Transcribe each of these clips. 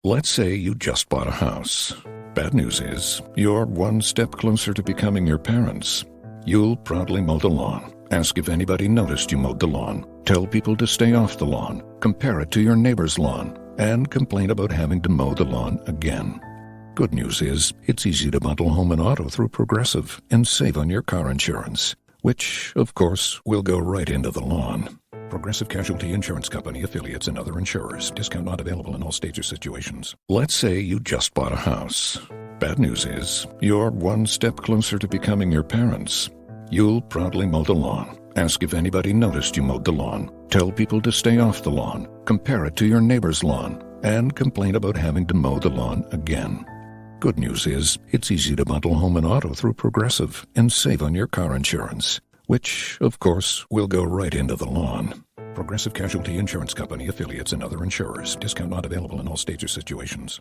Let's say you just bought a house. Bad news is, you're one step closer to becoming your parents. You'll proudly mow the lawn, ask if anybody noticed you mowed the lawn, tell people to stay off the lawn, compare it to your neighbor's lawn, and complain about having to mow the lawn again. Good news is, it's easy to bundle home and auto through Progressive and save on your car insurance, which, of course, will go right into the lawn. Progressive Casualty Insurance Company, affiliates, and other insurers. Discount not available in all states or situations. Let's say you just bought a house. Bad news is, you're one step closer to becoming your parents. You'll proudly mow the lawn, ask if anybody noticed you mowed the lawn, tell people to stay off the lawn, compare it to your neighbor's lawn, and complain about having to mow the lawn again. Good news is, it's easy to bundle home and auto through Progressive and save on your car insurance, which, of course, will go right into the lawn. Progressive Casualty Insurance Company, affiliates, and other insurers. Discount not available in all states or situations.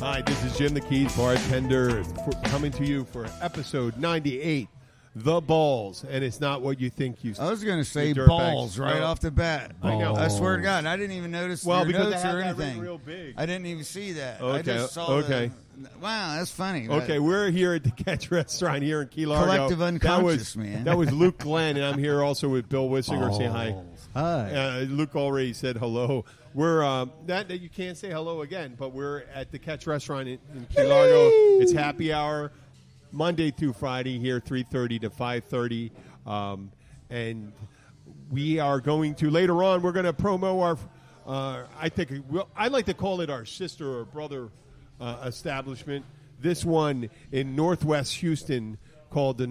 Hi, this is Jim the Keys bartender, coming to you for episode 98, The Balls. And it's not what you think you I was going to say balls right off the bat. I know. I swear to God, I didn't even notice your because notes they have or that anything. real big. I didn't even see that. Okay, I just saw wow, that's funny. Okay, we're here at the Catch Restaurant here in Key Largo. Collective unconscious, man. That was Luke Glenn, and I'm here also with Bill Wissinger. Say hi. Hi. Luke already said hello. We're that you can't say hello again, but we're at the Catch Restaurant in Key Largo. It's happy hour, Monday through Friday here, 3:30 to 5:30, and we are going to later on. We're going to promo our. I'd like to call it our sister or brother establishment. This one in Northwest Houston called the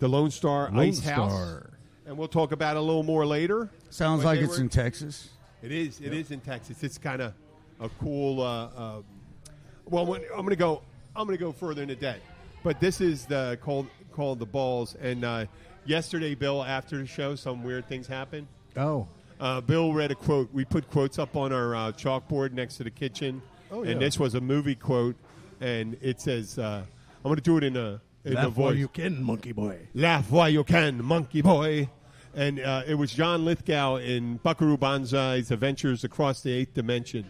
Lone Star Ice House. And we'll talk about it a little more later. Sounds like it's in Texas. It is. It is in Texas. It's kind of a cool. Well, I'm going to go further in the day, but this is called the Balls. And yesterday, Bill, after the show, some weird things happened. Oh. Bill read a quote. We put quotes up on our chalkboard next to the kitchen. Oh, yeah. And this was a movie quote, and it says, "I'm going to do it in a." Laugh while you can, monkey boy. Laugh while you can, monkey boy. And it was John Lithgow in Buckaroo Banzai's Adventures Across the Eighth Dimension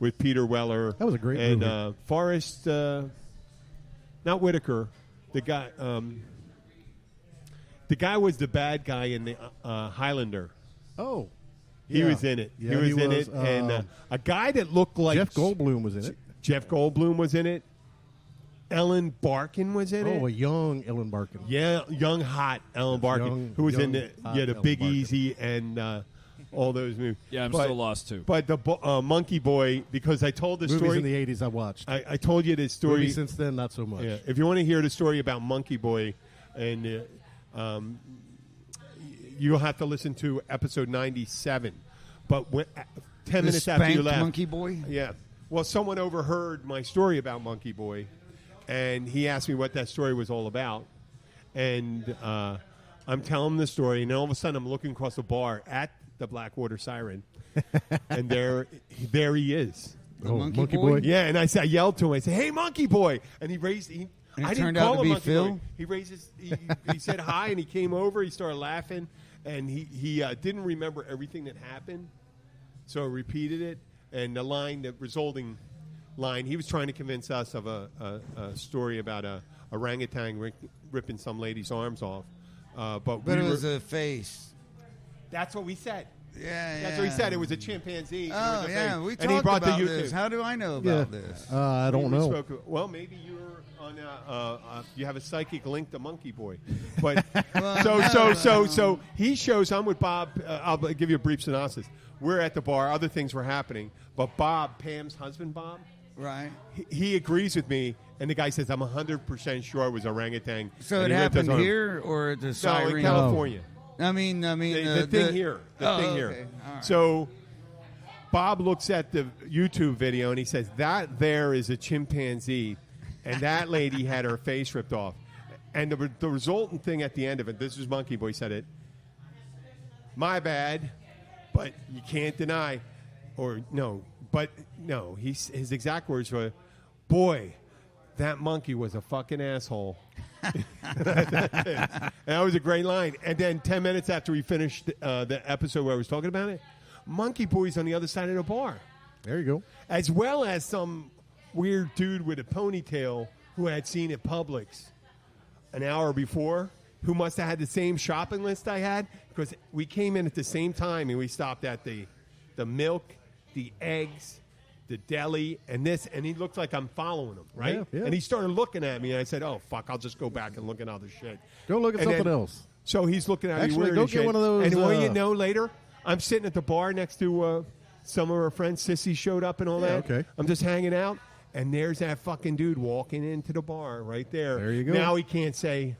with Peter Weller. That was a great movie. And Forrest, not Whitaker, the guy was the bad guy in the Highlander. Oh. He was in it. Yeah, he was in it. And a guy that looked like... Jeff Goldblum was in it. Jeff Goldblum was in it. Ellen Barkin was in it. Oh, a young Ellen Barkin. Yeah, young, hot Ellen Barkin, who was in the Big Barkin. Easy and all those movies. Yeah, I'm still lost, too. But the Monkey Boy, because I told the Movies story. in the 80s I watched. I told you this story. Movies since then, not so much. Yeah, if you want to hear the story about Monkey Boy, and you'll have to listen to episode 97. But 10 minutes after you left. Monkey Boy? Yeah. Well, someone overheard my story about Monkey Boy. And he asked me what that story was all about. And I'm telling him the story. And then all of a sudden, I'm looking across the bar at the Blackwater Siren. And there he is. The Monkey Boy? Yeah, and I yelled to him. I said, "Hey, Monkey Boy!" And he raised. I didn't call him Monkey Boy. He raised he said hi, and he came over. He started laughing, and he didn't remember everything that happened, so I repeated it. And the resulting line, he was trying to convince us of a story about a orangutan ripping some lady's arms off. But it was a face. That's what we said. Yeah, That's what he said. It was a chimpanzee. Oh, yeah. We and he talked brought about the this. How do I know about this? I don't know. Well, maybe you were on you have a psychic link to Monkey Boy. But so he shows. I'm with Bob. I'll give you a brief synopsis. We're at the bar. Other things were happening. But Bob, Pam's husband, Bob, right? He agrees with me. And the guy says, "I'm 100% sure it was orangutan." So it happened here or at the Siren? No, in California. I mean, the thing here. The thing here. Okay. All right. So Bob looks at the YouTube video and he says, "That there is a chimpanzee, and that lady had her face ripped off." And the resultant thing at the end of it, this is Monkey Boy said it. My bad, but you can't deny, his exact words were, "Boy, that monkey was a fucking asshole." And that was a great line. And then 10 minutes after we finished the episode where I was talking about it, Monkey Boy's on the other side of the bar. There you go. As well as some weird dude with a ponytail who I had seen at Publix an hour before, who must have had the same shopping list I had, because we came in at the same time and we stopped at the milk, the eggs, the deli, and this, and he looked like I'm following him, right? Yeah, yeah. And he started looking at me, and I said, "Oh fuck, I'll just go back and look at other shit." Go look at And something then- else. So he's looking at me Actually, weird go and get shit. one of those, And what you know, later I'm sitting at the bar next to some of our friends. Sissy showed up and all Yeah, that. okay. I'm just hanging out, and there's that fucking dude walking into the bar right there. There you go. Now he can't say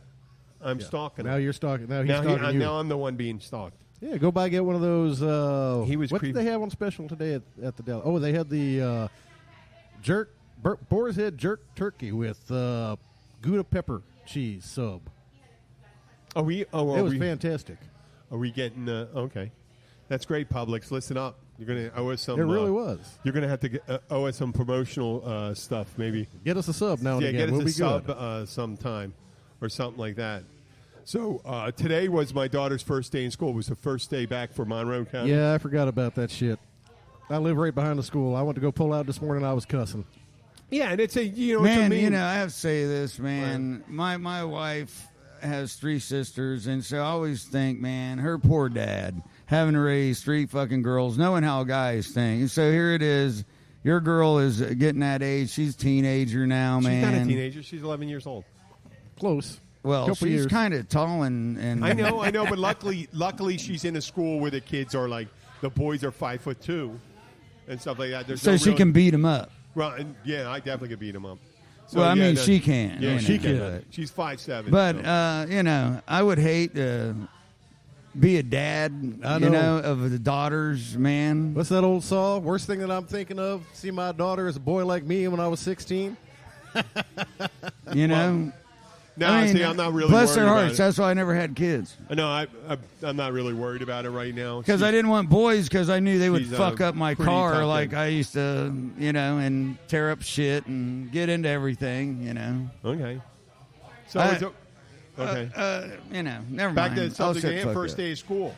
I'm stalking him. Now you're stalking. Now he's Now, stalking you. now I'm the one being stalked. Yeah, go by and get one of those. He was what creep- did they have on special today at the deli? Oh, they had the boar's head jerk turkey with Gouda pepper cheese sub. Are we? Oh, It are was we, fantastic. Are we getting? Okay, that's great, Publix. Listen up. You're going to owe us some. It really was. You're going to have to owe us some promotional stuff, maybe. Get us a sub now and Yeah, again. get us We'll a be sub good. sometime or something like that. So today was my daughter's first day in school. It was the first day back for Monroe County. Yeah, I forgot about that shit. I live right behind the school. I went to go pull out this morning. I was cussing. Yeah, and it's a it's a Man, mean, I have to say this, man. My wife has 3 sisters, and so I always think, man, her poor dad having to raise 3 fucking girls, knowing how guys think. And so here it is. Your girl is getting that age. She's a teenager now, man. She's not a teenager. She's 11 years old. Close. Well, Couple she's years. kind of tall and I know, but luckily she's in a school where the kids are like the boys are 5'2" and stuff like that. There's so no she real- can beat him up. Well, and, yeah, I definitely could beat him up. So, Well, I yeah, mean, no- she can. Yeah, you she know, can. but- She's 5'7". But so. I would hate to be a dad, I you know. know, of the daughters, man. What's that old saw? Worst thing that I'm thinking of, see my daughter as a boy like me when I was 16. You know. No, I mean, see, I'm not really bless worried their about hearts. it. That's why I never had kids, No, I'm not really worried about it right now. because I didn't want boys, because I knew they would She's, fuck up my pretty car tough like kid. I used to, you know, and tear up shit and get into everything, you know. Okay. So, I- it's okay. You know, never Back mind. to the I'll subject shut at fuck first up. day of school.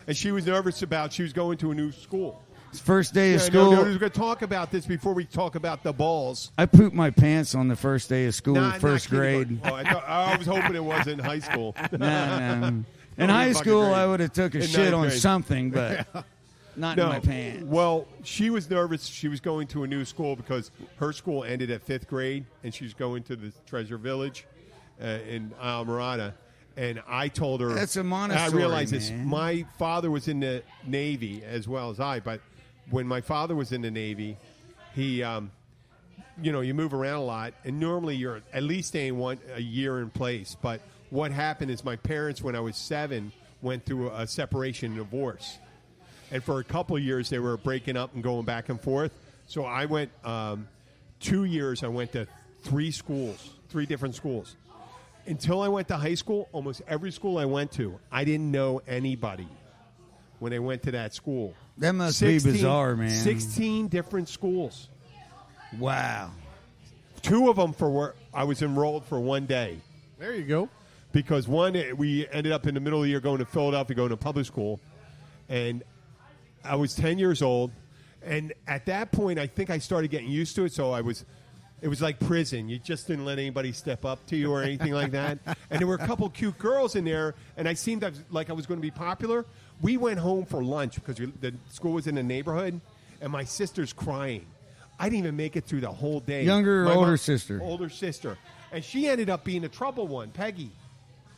And she was nervous about she was going to a new school. First day of Yeah, school. No, we're going to talk about this before we talk about the balls. I pooped my pants on the first day of school, Not first kidding. grade. Oh, I was hoping it was in high school. No. In Only high fucking school, grade. I would have took a In shit ninth on grade. something, but not in my pants. Well, she was nervous. She was going to a new school because her school ended at 5th grade, and she's going to the Treasure Village in Almirada. And I told her That's a and Montessori, I realized this. man. My father was in the Navy as well as I, but when my father was in the Navy, he, you move around a lot, and normally you're at least staying a year in place. But what happened is my parents, when I was 7, went through a separation and divorce. And for a couple of years, they were breaking up and going back and forth. So I went 2 years. I went to 3 different schools. Until I went to high school, almost every school I went to, I didn't know anybody when I went to that school. That must be bizarre, man. 16 different schools. Wow. 2 of them I was enrolled for one day. There you go. Because one, we ended up in the middle of the year going to Philadelphia, going to public school. And I was 10 years old. And at that point, I think I started getting used to it. So it was like prison. You just didn't let anybody step up to you or anything like that. And there were a couple cute girls in there, and I seemed like I was going to be popular. We went home for lunch because the school was in the neighborhood, and my sister's crying. I didn't even make it through the whole day. Younger or My older sister? Older sister. And she ended up being a trouble one, Peggy.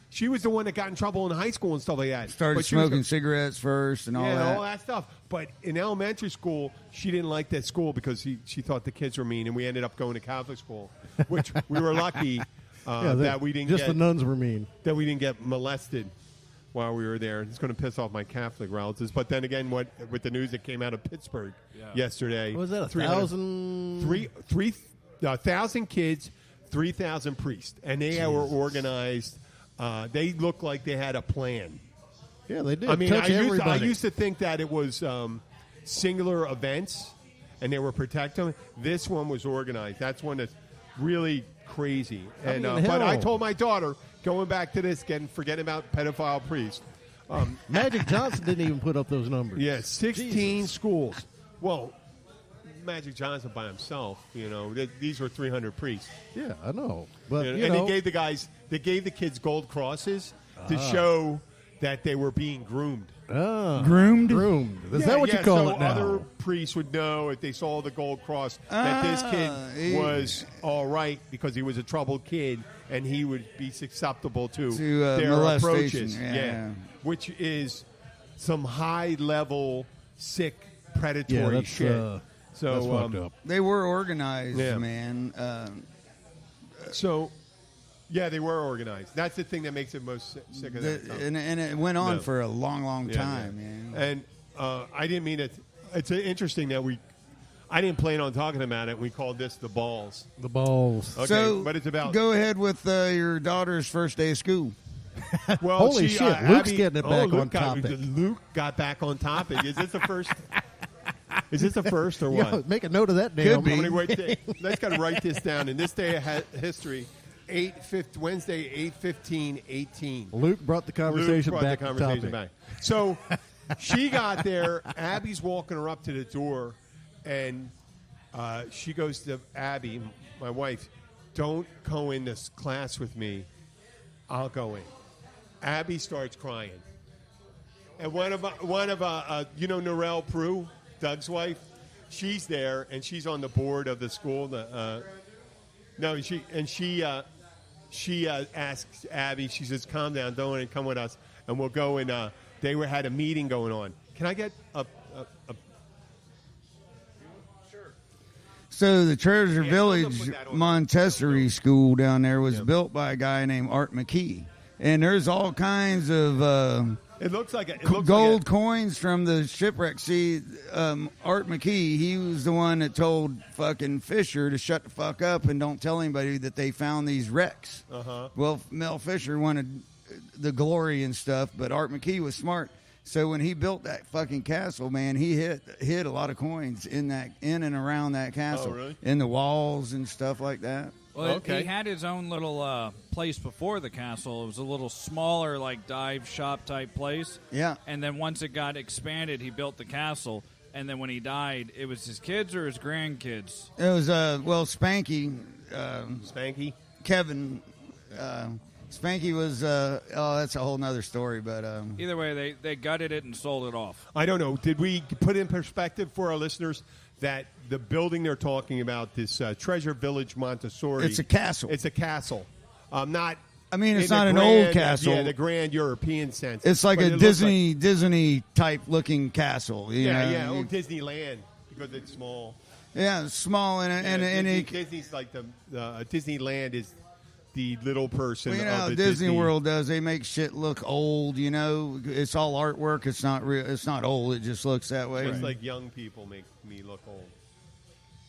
She was the one that got in trouble in high school and stuff like that. Started But she was smoking cigarettes first and all yeah, that. all that stuff. But in elementary school, she didn't like that school because she thought the kids were mean, and we ended up going to Catholic school, which we were lucky that we didn't Just get the nuns were mean. that we didn't get molested while we were there. It's going to piss off my Catholic relatives. But then again, with the news that came out of Pittsburgh yesterday, What was that, 1,000 3,000 kids, 3,000 priests, and they were organized. They looked like they had a plan. Yeah, they did. I mean, Touch I everybody. used to think that it was singular events, and they were protecting. This one was organized. That's one that really crazy. And mean, but I hell. told my daughter, going back to this again, forgetting about pedophile priests. Magic Johnson didn't even put up those numbers. Yeah, 16 schools. Well, Magic Johnson by himself, these were 300 priests. Yeah, I know. But And they gave the kids gold crosses to show that they were being groomed. Groomed? Is that what you call so it now? Other priests would know if they saw the gold cross that this kid was all right because he was a troubled kid and he would be susceptible to their molestation. approaches. Yeah. Which is some high-level, sick, predatory that's, shit. That's fucked up. They were organized, Yeah. man. Yeah, they were organized. That's the thing that makes it most sick of that. And it went on No. for a long, long Yeah, time, yeah. man. And I didn't mean it. It's interesting that I didn't plan on talking about it. We called this the balls. The balls. Okay, So, but it's about. go ahead with your daughter's first day of school. Well, Holy shit, Luke's getting it back on topic. Luke got back on topic. Is this the first? Is this the first or what? Yeah, make a note of that, damn. Could be. I'm gonna let's gotta write this down. In this day of history, Wednesday, 8/15/18. Luke brought the conversation back to topic. So she got there. Abby's walking her up to the door, and she goes to Abby, my wife, "Don't go in this class with me. I'll go in." Abby starts crying, and one of Norelle Prue, Doug's wife, she's there, and she's on the board of the school. She asks Abby. She says, "Calm down, don't come with us, and we'll go." And they had a meeting going on. Can I get a So the Treasure Yeah, Village I'll put that on. Montessori school down there was built by a guy named Art McKee. And there's all kinds of It looks like gold coins from the shipwreck. See, Art McKee, he was the one that told fucking Fisher to shut the fuck up and don't tell anybody that they found these wrecks. Uh-huh. Well, Mel Fisher wanted the glory and stuff, but Art McKee was smart. So when he built that fucking castle, man, he hid a lot of coins in and around that castle, really? in the walls and stuff like that. Well, Okay. he had his own little place before the castle. It was a little smaller, like dive shop type place. Yeah. And then once it got expanded, he built the castle. And then when he died, it was his kids or his grandkids. It was Spanky, Spanky. Kevin. Spanky was that's a whole nother story, but Either way, they gutted it and sold it off. I don't know. Did we put in perspective for our listeners that the building they're talking about, this Treasure Village Montessori, it's a castle. It's a castle. Not. I mean, it's in not the an grand- old castle. Yeah, the grand European sense. It's like But a it looks like- Disney type looking castle. You know? Yeah. Disneyland because it's small. Yeah, it's small and Disney's like the Disneyland is the little person. well, you know of how the Disney World does. They make shit look old. You know, it's all artwork. It's not real. It's not old. It just looks that way. It's like young people make me look old.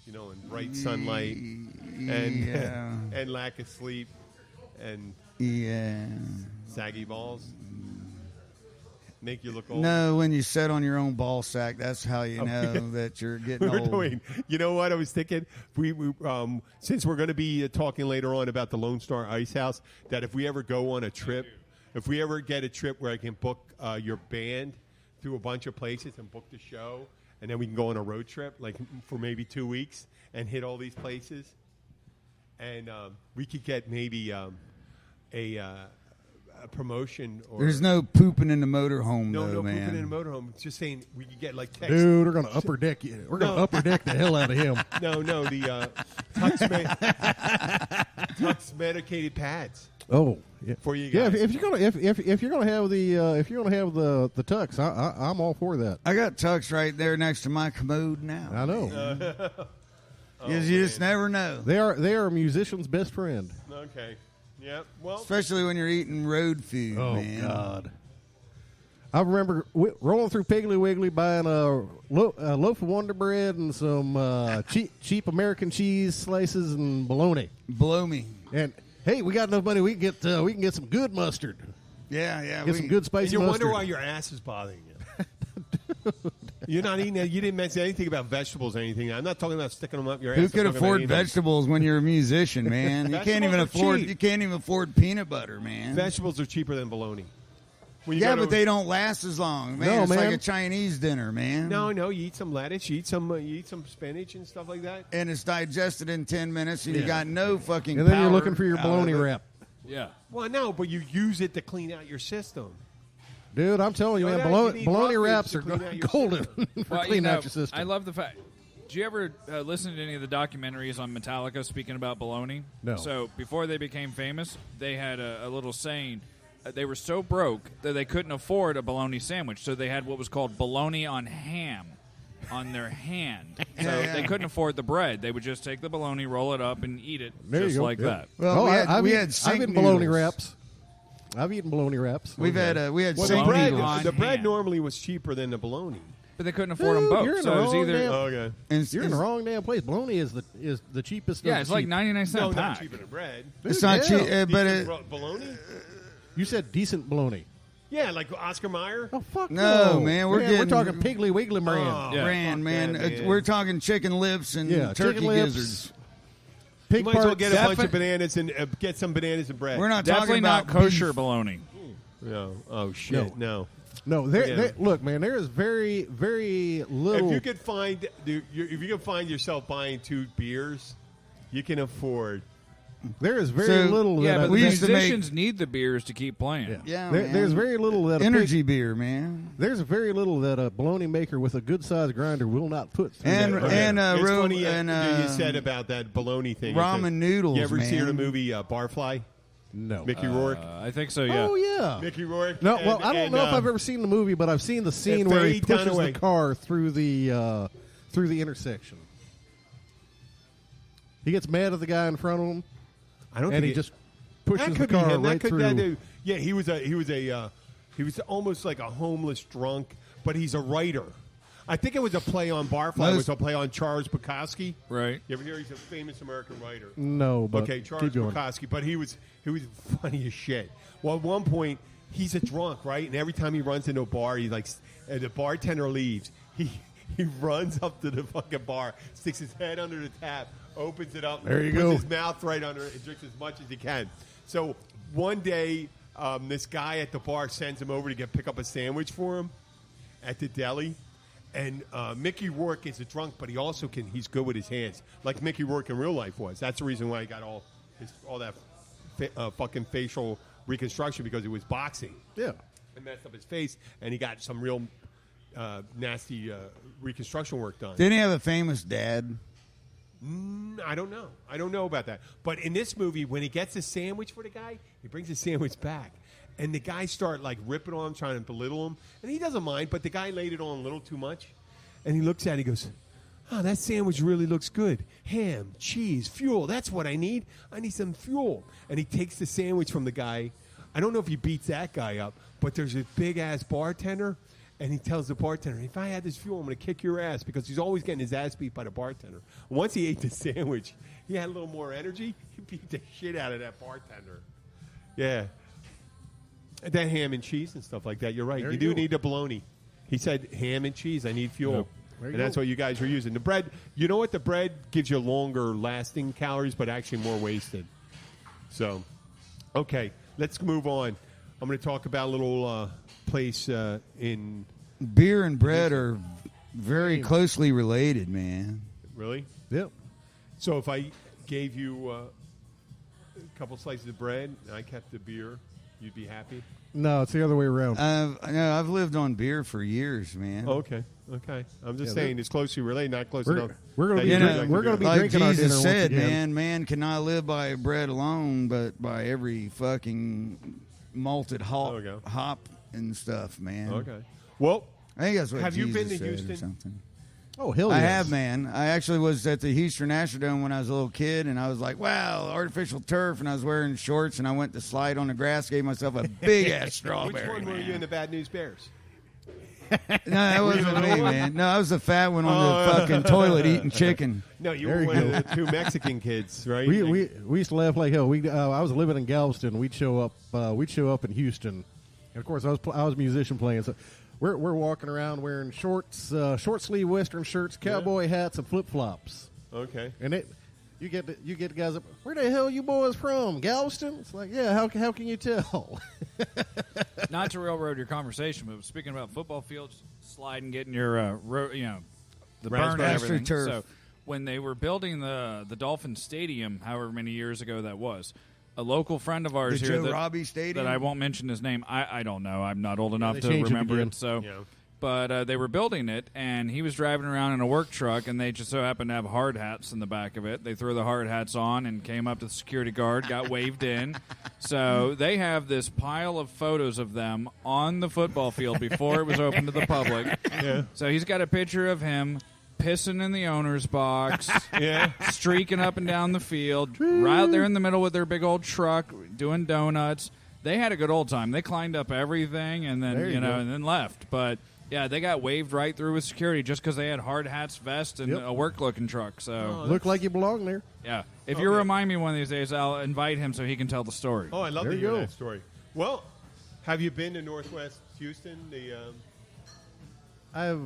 In bright sunlight and Yeah. and lack of sleep and Yeah. saggy balls make you look old. No, when you sit on your own ball sack, that's how you know that you're getting We're old. doing. You know what I was thinking? We since we're going to be talking later on about the Lone Star Ice House, that if we ever go on a trip, if we ever get a trip where I can book your band through a bunch of places and book the show, and then we can go on a road trip like for maybe 2 weeks and hit all these places, and we could get maybe a promotion. Or There's no pooping in the motorhome, no though, man. pooping in a motorhome. It's just saying we could get like text. Dude, we're going to upper deck you. We're going to upper deck the hell out of him. No, the Tux medicated pads Oh, yeah. for you Yeah, guys. if you're gonna if you're gonna have the tux, I'm all for that. I got Tux right there next to my commode now. I know Because you just never know. they are a musician's best friend. Okay. Yep. Well, Especially when you're eating road food, Oh man. God! I remember rolling through Piggly Wiggly buying a loaf of Wonder Bread and some cheap American cheese slices and bologna. Blow me. And hey, we got enough money. We can get some good mustard. Yeah. Get some good and spicy you mustard. wonder why your ass is bothering you. You're not eating that. You didn't mention anything about vegetables or anything. I'm not talking about sticking them up your ass. Who I'm could talking about afford eating them. vegetables when you're a musician, man? You can't even Vegetables are afford. cheap. You can't even afford peanut butter, man. Vegetables are cheaper than bologna. When you Yeah, go but to- they don't last as long, man. No, It's man. like a Chinese dinner, man. No, you eat some lettuce, you eat some spinach and stuff like that. And it's digested in 10 minutes, and you Yeah. got no fucking. And then you're power looking for your out of bologna it. wrap. Yeah. Well, no, but you use it to clean out your system. Dude, I'm telling you, Why man, not? You need bologna roughage wraps to are clean out your golden for Well, cleaning out your system. I love the fact. Do you ever listen to any of the documentaries on Metallica speaking about bologna? No. So before they became famous, they had a little saying. They were so broke that they couldn't afford a bologna sandwich, so they had what was called bologna on ham on their hand. So Yeah. they couldn't afford the bread. They would just take the bologna, roll it up, and eat it There you just go. like Yeah. that. Well, Oh, we had, I've we eaten- had I've sink eaten bologna noodles. wraps. I've eaten bologna wraps. We had Well, sink the bread, noodles. on the bread hand. normally was cheaper than the bologna. But they couldn't afford Dude, them both. you're in So the it was wrong either. damn- Okay. And You're in the wrong damn place. Bologna is the cheapest. Yeah, of it's the like cheap. 99-cent No, not pack. cheaper than bread. It's Dude, not yeah. cheap, but Decent bologna? You said decent bologna. Yeah, like Oscar Mayer. Oh fuck No, man, we're we're getting- talking Piggly Wiggly brand. Oh. Yeah. brand, fuck man. that, man. We're talking chicken lips and Yeah, turkey chicken lips, gizzards. You Pig might as well parts. get a bunch Defi- of bananas and get some bananas and bread. We're not Definitely talking about not kosher beef. bologna. No. Oh shit. No. No, Yeah. look, man. There is very, very little. If you could find, yourself buying 2 beers, you can afford. there is very So, little. Yeah, that but I- we the used to make- musicians need the beers to keep playing. Yeah, there- man. there's very little that a energy pig- beer, man. there's very little that a bologna maker with a good sized grinder will not put through. And- that grinder. and, it's ro- funny and, you said about that bologna thing. ramen noodles, You ever see man. the movie Barfly? no. Mickey Rourke. I think so. Yeah. Oh yeah. Mickey Rourke. No, well, I don't and, know if I've ever seen the movie, but I've seen the scene If where they he pushes Dunaway- the car through the intersection. He gets mad at the guy in front of him, I don't and think he it- just that pushes the could be car him. That right could through. that dude. Yeah, he was almost like a homeless drunk, but he's a writer. I think it was a play on Barfly. It was a play on Charles Bukowski. Right. You ever hear he's a famous American writer? No, but Okay, Charles keep going. Bukowski, but he was funny as shit. Well, at one point he's a drunk, right? And every time he runs into a bar, he like and the bartender leaves. He runs up to the fucking bar, sticks his head under the tap, opens it up, There you puts go. his mouth right under it, and drinks as much as he can. So one day, this guy at the bar sends him over to pick up a sandwich for him at the deli. And Mickey Rourke is a drunk, but he's good with his hands, like Mickey Rourke in real life was. That's the reason why he got all that fucking facial reconstruction, because it was boxing. Yeah. It messed up his face, and he got some real nasty reconstruction work done. Didn't he have a famous dad? I don't know. I don't know about that. But in this movie, when he gets a sandwich for the guy, he brings the sandwich back. And the guy start like ripping on him, trying to belittle him. And he doesn't mind, but the guy laid it on a little too much. And he looks at it, he goes, "Oh, that sandwich really looks good. Ham, cheese, fuel. That's what I need. I need some fuel." And he takes the sandwich from the guy. I don't know if he beats that guy up, but there's a big-ass bartender. And he tells the bartender, "If I had this fuel, I'm going to kick your ass," because he's always getting his ass beat by the bartender. Once he ate the sandwich, he had a little more energy. He beat the shit out of that bartender. Yeah. And then ham and cheese and stuff like that. You're right. There You you do go. need the bologna. He said ham and cheese. I need fuel. Yep. There you And that's go. what you guys were using. The bread, you know what? The bread gives you longer lasting calories, but actually more wasted. So, okay, let's move on. I'm going to talk about a little place in... Beer and bread are very closely related, man. Really? Yep. So if I gave you a couple slices of bread and I kept the beer, you'd be happy? No, it's the other way around. I've lived on beer for years, man. Okay. I'm just Yeah, saying it's closely related, not close We're- enough. we're gonna that be you drink- like we're the gonna beer. be Like drinking our dinner Jesus once said, again. man cannot live by bread alone, but by every fucking malted There we go. hop and stuff, man. Okay. Well, I think that's what Have you Jesus been to said or Houston? something. Oh, hell I yes. have, man. I actually was at the Houston Astrodome when I was a little kid, and I was like, wow, artificial turf, and I was wearing shorts, and I went to slide on the grass, gave myself a big-ass strawberry, which one were man. you in the Bad News Bears? No, that wasn't me, man. No, I was the fat one on Oh. the fucking toilet eating chicken. No, you There were you one go. of the two Mexican kids, right? We used to laugh like hell. I was living in Galveston. We'd show up in Houston, And of course, I was a musician playing, so we're walking around wearing shorts, short sleeve Western shirts, cowboy hats, and flip flops. Okay. And you get the guys up. Where the hell you boys from? Galveston? It's like, yeah. How can you tell? Not to railroad your conversation, but speaking about football fields, sliding, getting your the burn and everything. AstroTurf. So when they were building the Dolphin Stadium, however many years ago that was, a local friend of ours The here Joe Robbie Stadium? that I won't mention his name. I don't know. I'm not old enough they to changed it remember again. it. So. Yeah. But they were building it, and he was driving around in a work truck, and they just so happened to have hard hats in the back of it. They threw the hard hats on and came up to the security guard, got waved in. So they have this pile of photos of them on the football field before it was open to the public. Yeah. So he's got a picture of him pissing in the owner's box, Yeah. streaking up and down the field, right out there in the middle with their big old truck, doing donuts. They had a good old time. They climbed up everything and then There you go. and then left. But yeah, they got waved right through with security just because they had hard hats, vests, and Yep. a work-looking truck. So Look like you belong there. yeah, if you Okay. remind me one of these days, I'll invite him so he can tell the story. Oh, I love There to you hear go. that story. Well, have you been to Northwest Houston? I've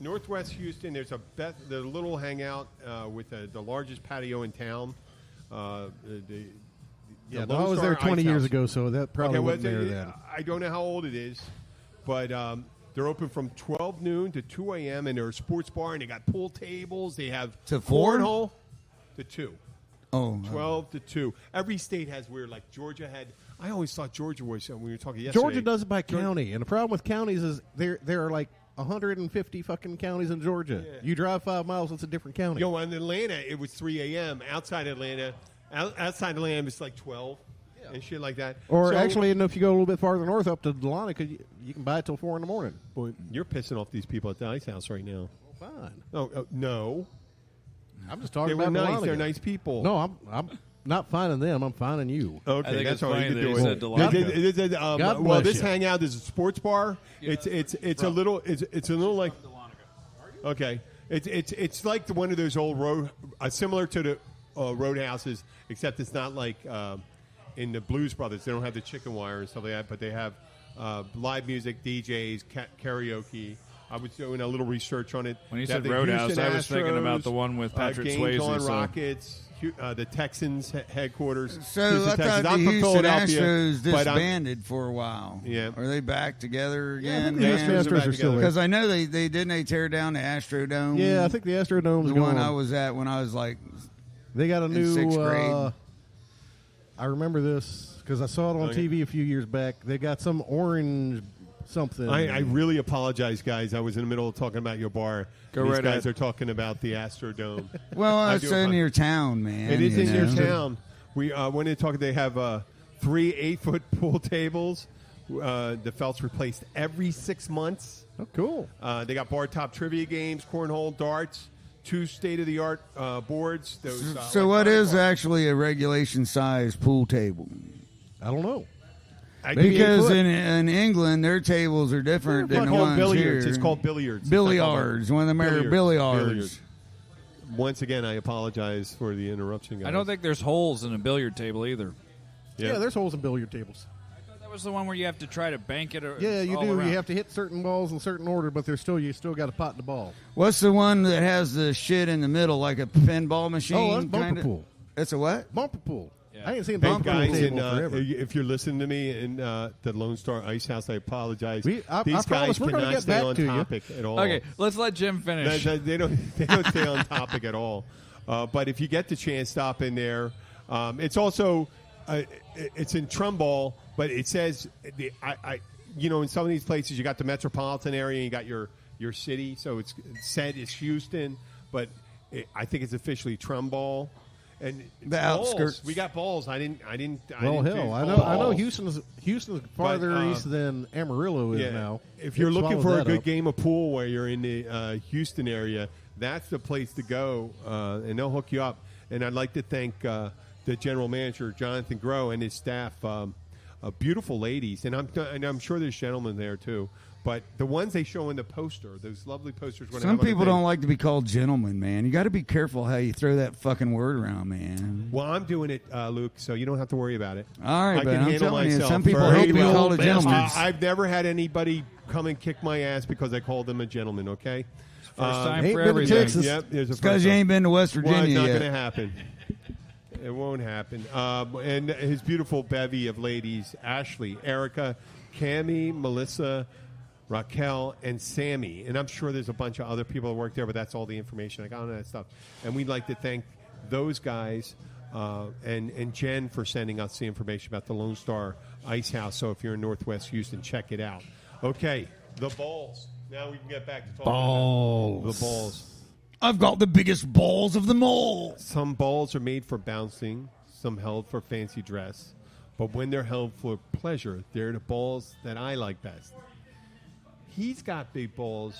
Northwest Houston, there's the little hangout with the largest patio in town. The I Lone was Star there 20 Ice years House. ago, so that probably Okay, well, wasn't there then. I don't know how old it is, but they're open from 12 noon to 2 a.m. and they're a sports bar and they got pool tables. They have To 4? cornhole to 2. Oh, 12 to 2. Every state has weird. Like Georgia had. I always thought Georgia was when we were talking yesterday. Georgia does it by county, and the problem with counties is there are like 150 fucking counties in Georgia. Yeah. You drive 5 miles, it's a different county. You know, in Atlanta, it was 3 a.m. Outside Atlanta, it's like 12 and shit like that. Or So- actually, if you go a little bit farther north up to Dahlonega, you can buy it till 4 in the morning. Boy, you're pissing off these people at the Ice House right now. Fine. Oh, no. I'm just They talking were about nice. Dahlonega. They're nice people. No, I'm not finding them. I'm finding you. Okay, I think that's it's all right. funny You that can he do said it. Dahlonega. God Well, bless this you. hangout is a sports bar. It's a little like okay. It's like one of those old road similar to the roadhouses, except it's not like in the Blues Brothers. They don't have the chicken wire and stuff like that, but they have live music, DJs, karaoke. I was doing a little research on it. When you They said have the Roadhouse, Houston I was thinking about Astros, the one with Patrick games Swayze, on so- Rockets, the Texans headquarters. So Houston, I thought Texans. the I'm from Houston Philadelphia, Astros but I'm- disbanded for a while. Yeah. Are they back together Yeah, I again? think the Yeah, Astros Astros are are back still together. there. Because I know they tear down the Astrodome. Yeah, I think the Astrodome's the going. one I was at when I was like, They got a in new. sixth grade. I remember this because I saw it on Okay. TV a few years back. They got some orange something. I really apologize, guys. I was in the middle of talking about your bar. Go These right guys ahead. are talking about the Astrodome. well, I it's do in apologize. your town, man. It is you in your know? town. We when they talk, they have 3 8-foot pool tables. The felts replaced every 6 months. Oh, cool. They got bar top trivia games, cornhole, darts, 2 state-of-the-art boards. Those, So what is actually a regulation size pool table? I don't know. Maybe Because 8 foot. in England, their tables are different than it's the called ones billiards. here. It's called billiards. It's not called Billiards. One of them are billiards. Once again, I apologize for the interruption, guys. I don't think there's holes in a billiard table either. Yeah, there's holes in billiard tables. That was the one where you have to try to bank it. Yeah, you all do. around. You have to hit certain balls in certain order, but you still got to pot the ball. What's the one that has the shit in the middle, like a pinball machine? Oh, that's bumper kinda? pool. It's a what? Bumper pool. Yeah. I ain't seen Hey, bumper pool guys, table and, forever. if you're listening to me in the Lone Star Ice House, I apologize. I These promise guys we're gonna cannot get stay back on to you. topic at all. Okay, let's let Jim finish. They don't stay on topic at all. But if you get the chance, stop in there. It's also it's in Trumbull, but it says in some of these places you got the metropolitan area, and you got your city, so it's said it's Houston, but I think it's officially Trumbull. And The balls. outskirts. We got balls. I didn't. Well, didn't hell, do I know balls. Houston's farther east than Amarillo is Yeah. now. If you're It looking swallows for a that good up. game of pool where you're in the Houston area, that's the place to go, and they'll hook you up. And I'd like to thank the general manager, Jonathan Groh, and his staff. beautiful ladies, and I'm sure there's gentlemen there too. But the ones they show in the poster, those lovely posters. Some people don't like to be called gentlemen, man. You got to be careful how you throw that fucking word around, man. Well, I'm doing it, Luke, so you don't have to worry about it. All right, I but can I'm handle telling you, myself some people very hate to be well. called a gentleman. I've never had anybody come and kick my ass because I called them a gentleman. Okay, First time ain't for been to everything. Texas. Yep, there's a It's because you ain't been to West Well, Virginia it's not yet. going to happen. It won't happen. And his beautiful bevy of ladies: Ashley, Erica, Cammie, Melissa, Raquel, and Sammy. And I'm sure there's a bunch of other people that work there, but that's all the information I got on that stuff. And we'd like to thank those guys and Jen for sending us the information about the Lone Star Ice House. So if you're in Northwest Houston, check it out. Okay, the balls. Now we can get back to talking about the balls. I've got the biggest balls of them all. Some balls are made for bouncing, some held for fancy dress. But when they're held for pleasure, they're the balls that I like best. He's got big balls.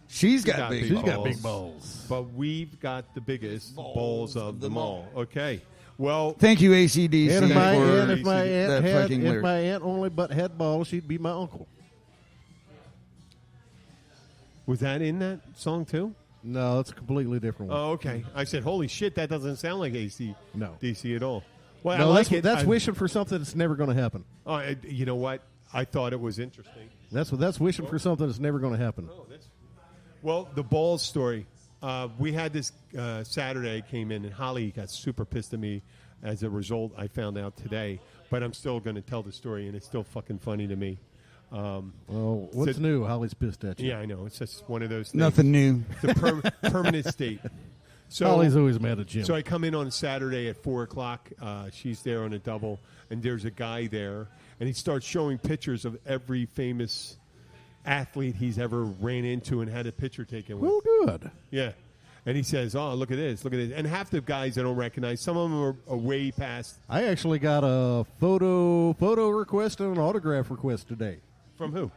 She's got big She's balls. got big balls. But we've got the biggest balls of them all. Okay. Well, Thank you, ACDC. And if my for aunt, if my that aunt had, fucking if lyric. my aunt only but had balls, she'd be my uncle. was that in that song too? No, it's a completely different one. Oh, okay. I said, holy shit, that doesn't sound like No. DC at all. Well, No, I like it. that's wishing for something that's never going to happen. You know what? I thought it was interesting. That's wishing for something that's never going to happen. Well, the balls story. We had this Saturday came in, and Holly got super pissed at me as a result. I found out today, but I'm still going to tell the story, and it's still fucking funny to me. Well, what's So- new? Holly's pissed at you. Yeah, I know. It's just one of those things. Nothing new. The permanent state. So, Holly's always mad at Jim. So I come in on Saturday at 4 o'clock. She's there on a double, and there's a guy there, and he starts showing pictures of every famous athlete he's ever ran into and had a picture taken with. Well, good. Yeah. And he says, oh, look at this, look at this. And half the guys I don't recognize. Some of them are way past. I actually got a photo request and an autograph request today. From who?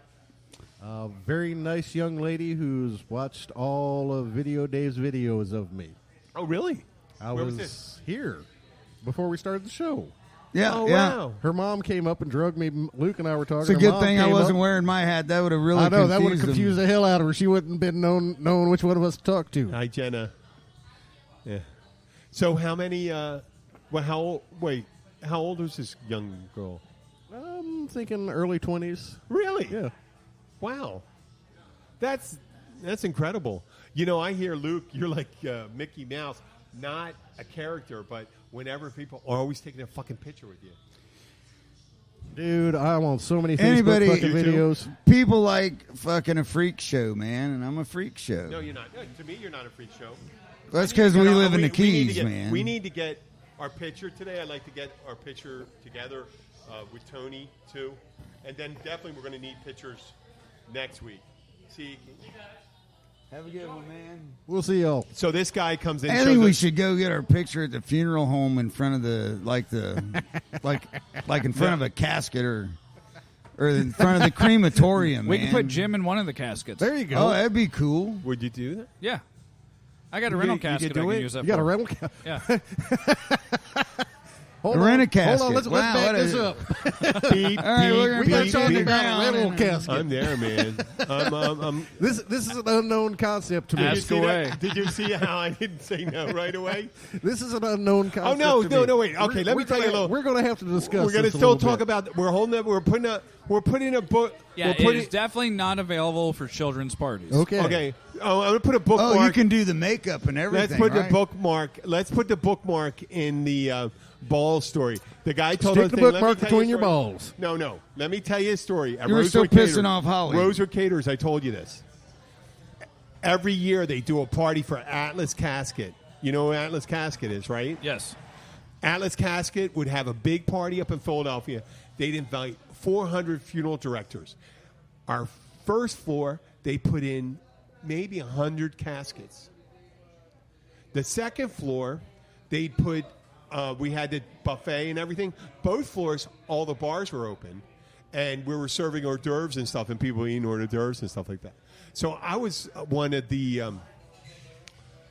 A very nice young lady who's watched all of Video Dave's videos of me. Oh, really? I Where was was this? here before we started the show. Yeah, Oh, yeah. wow. Her mom came up and drugged me. Luke and I were talking. It's a Her good mom thing I came wasn't up. wearing my hat. That would have really I know that would have confused confused them. the hell out of her. She wouldn't have been known which one of us to talk to. Hi, Jenna. Yeah. So how many, how old is this young girl? I'm thinking early 20s. Really? Yeah. Wow. That's incredible. You know, I hear, Luke, you're like Mickey Mouse, not a character, but whenever people are always taking a fucking picture with you. Dude, I'm on so many Facebook Anybody- fucking You too? videos. People like fucking a freak show, man, and I'm a freak show. No, you're not. No, to me, you're not a freak show. That's because we live in the need to Keys, get- man. We need to get our picture today. I'd like to get our picture together with Tony, too. And then definitely we're going to need pictures next week. See, Have a good one, man. We'll see y'all. so this guy comes in. I shows think we us- should go get our picture at the funeral home in front of the like in front of a casket or in front of the crematorium. We man. can put Jim in one of the caskets. There you go. Oh, that'd be cool. Would you do that? Yeah. I got a rental you could casket I do can it? use that You got a for. rental? Yeah. Hold Rent a on. casket. Hold on. Let's Wow, back what this a- up. Beep, All right, we're gonna We put got you talking in the about a ground rental and- casket. I'm there, man. I'm This is an unknown concept to me. Ask Did you see away. that? Did you see how I didn't say no right away? This is an unknown concept. no, to no, me. no, wait. Okay, let me tell you a little- We're going to have to discuss. We're going to this a still little talk bit. about. We're holding up. We're putting a book. Yeah, we're it putting, is definitely not available for children's parties. Okay. Okay. I'm going to put a bookmark. Oh, you can do the makeup and everything. Let's put right? the bookmark. Let's put the bookmark in the ball story. The guy told Stick us the thing, let me bookmark tell you a between your story. balls. No. Let me tell you a story. At You were Rosewood still pissing Caterers- off Holly. Rosewood Caterers, I told you this. Every year they do a party for Atlas Casket. You know who Atlas Casket is, right? Yes. Atlas Casket would have a big party up in Philadelphia. They'd invite 400 funeral directors. Our first floor, they put in maybe 100 caskets. The second floor, they'd put, we had the buffet and everything. Both floors, all the bars were open. And we were serving hors d'oeuvres and stuff, and people were eating hors d'oeuvres and stuff like that. So I was one of the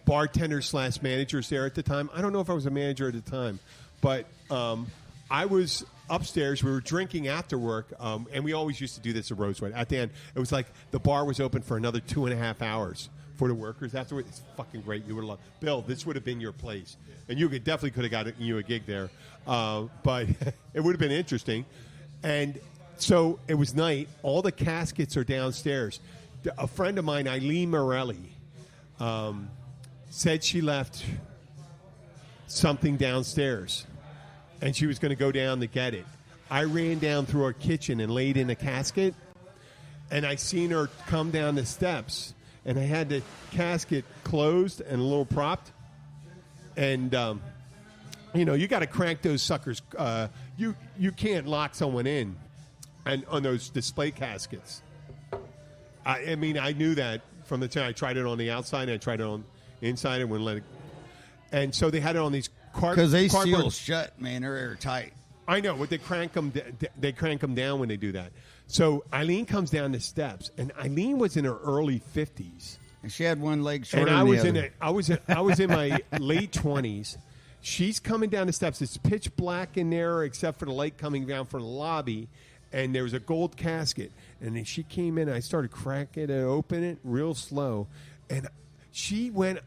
bartenders / managers there at the time. I don't know if I was a manager at the time, but I was upstairs. We were drinking after work, and we always used to do this at Rosewood. At the end, it was like the bar was open for another 2.5 hours for the workers. Afterwards, it's fucking great. You would have loved. Bill, this would have been your place, and you definitely could have got you a gig there. But it would have been interesting. And so it was night. All the caskets are downstairs. A friend of mine, Eileen Morelli, said she left something downstairs, and she was going to go down to get it. I ran down through our kitchen and laid in a casket, and I seen her come down the steps, and I had the casket closed and a little propped, and you got to crank those suckers. You can't lock someone in, and on those display caskets. I mean, I knew that from the time I tried it on the outside, and I tried it on the inside, and wouldn't let it. And so they had it on these because they seal shut, man. They're airtight. I know, but they crank them. They crank them down when they do that. So Eileen comes down the steps, and Eileen was in her early 50s, and she had one leg shorter and than the other. I was in my late 20s. She's coming down the steps. It's pitch black in there, except for the light coming down from the lobby, and there was a gold casket. And then she came in, and I started cracking it, open it real slow, and she wasn't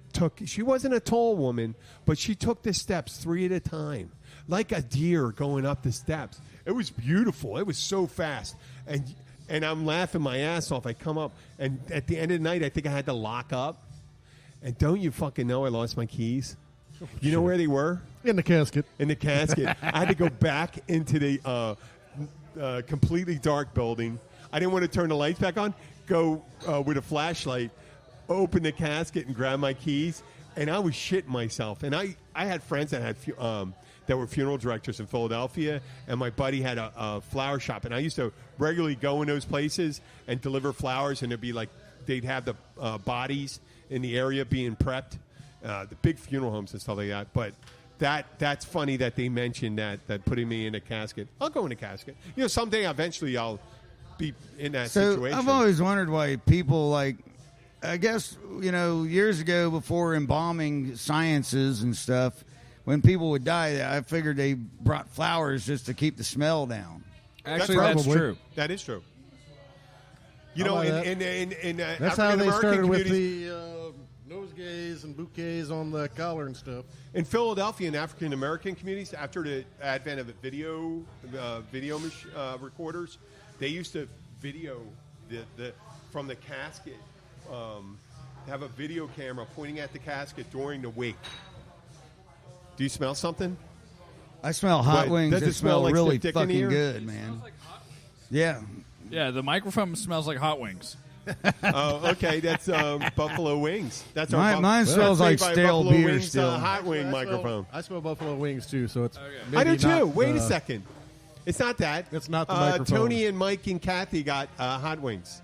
a tall woman, but she took the steps 3 at a time, like a deer going up the steps. It was beautiful. It was so fast. And I'm laughing my ass off. I come up, and at the end of the night, I think I had to lock up. And don't you fucking know I lost my keys? You know where they were? In the casket. In the casket. I had to go back into the completely dark building. I didn't want to turn the lights back on. Go with a flashlight, open the casket, and grab my keys. And I was shitting myself. And I had friends that had that were funeral directors in Philadelphia, and my buddy had a flower shop. And I used to regularly go in those places and deliver flowers, and they'd have the bodies in the area being prepped, the big funeral homes and stuff like that. But that's funny that they mentioned that putting me in a casket. I'll go in a casket. Someday eventually I'll be in that situation. I've always wondered why people I guess, years ago before embalming sciences and stuff, when people would die, I figured they brought flowers just to keep the smell down. Actually, that's true. That is true. That's how they started with the nosegays and bouquets on the collar and stuff. In Philadelphia, in African American communities, after the advent of the video recorders, they used to video the from the casket. Have a video camera pointing at the casket during the wake. Do you smell something? I smell hot wings. Does it smell like really stick fucking in the ear? good, man. Yeah. Yeah, the microphone smells like hot wings. Oh, okay. That's Buffalo Wings. That's mine smells like stale beer wings, still. Hot wing microphone. I smell Buffalo Wings too, so it's. I do too. Not, Wait a second. It's not that. It's not the microphone. Tony and Mike and Kathy got hot wings.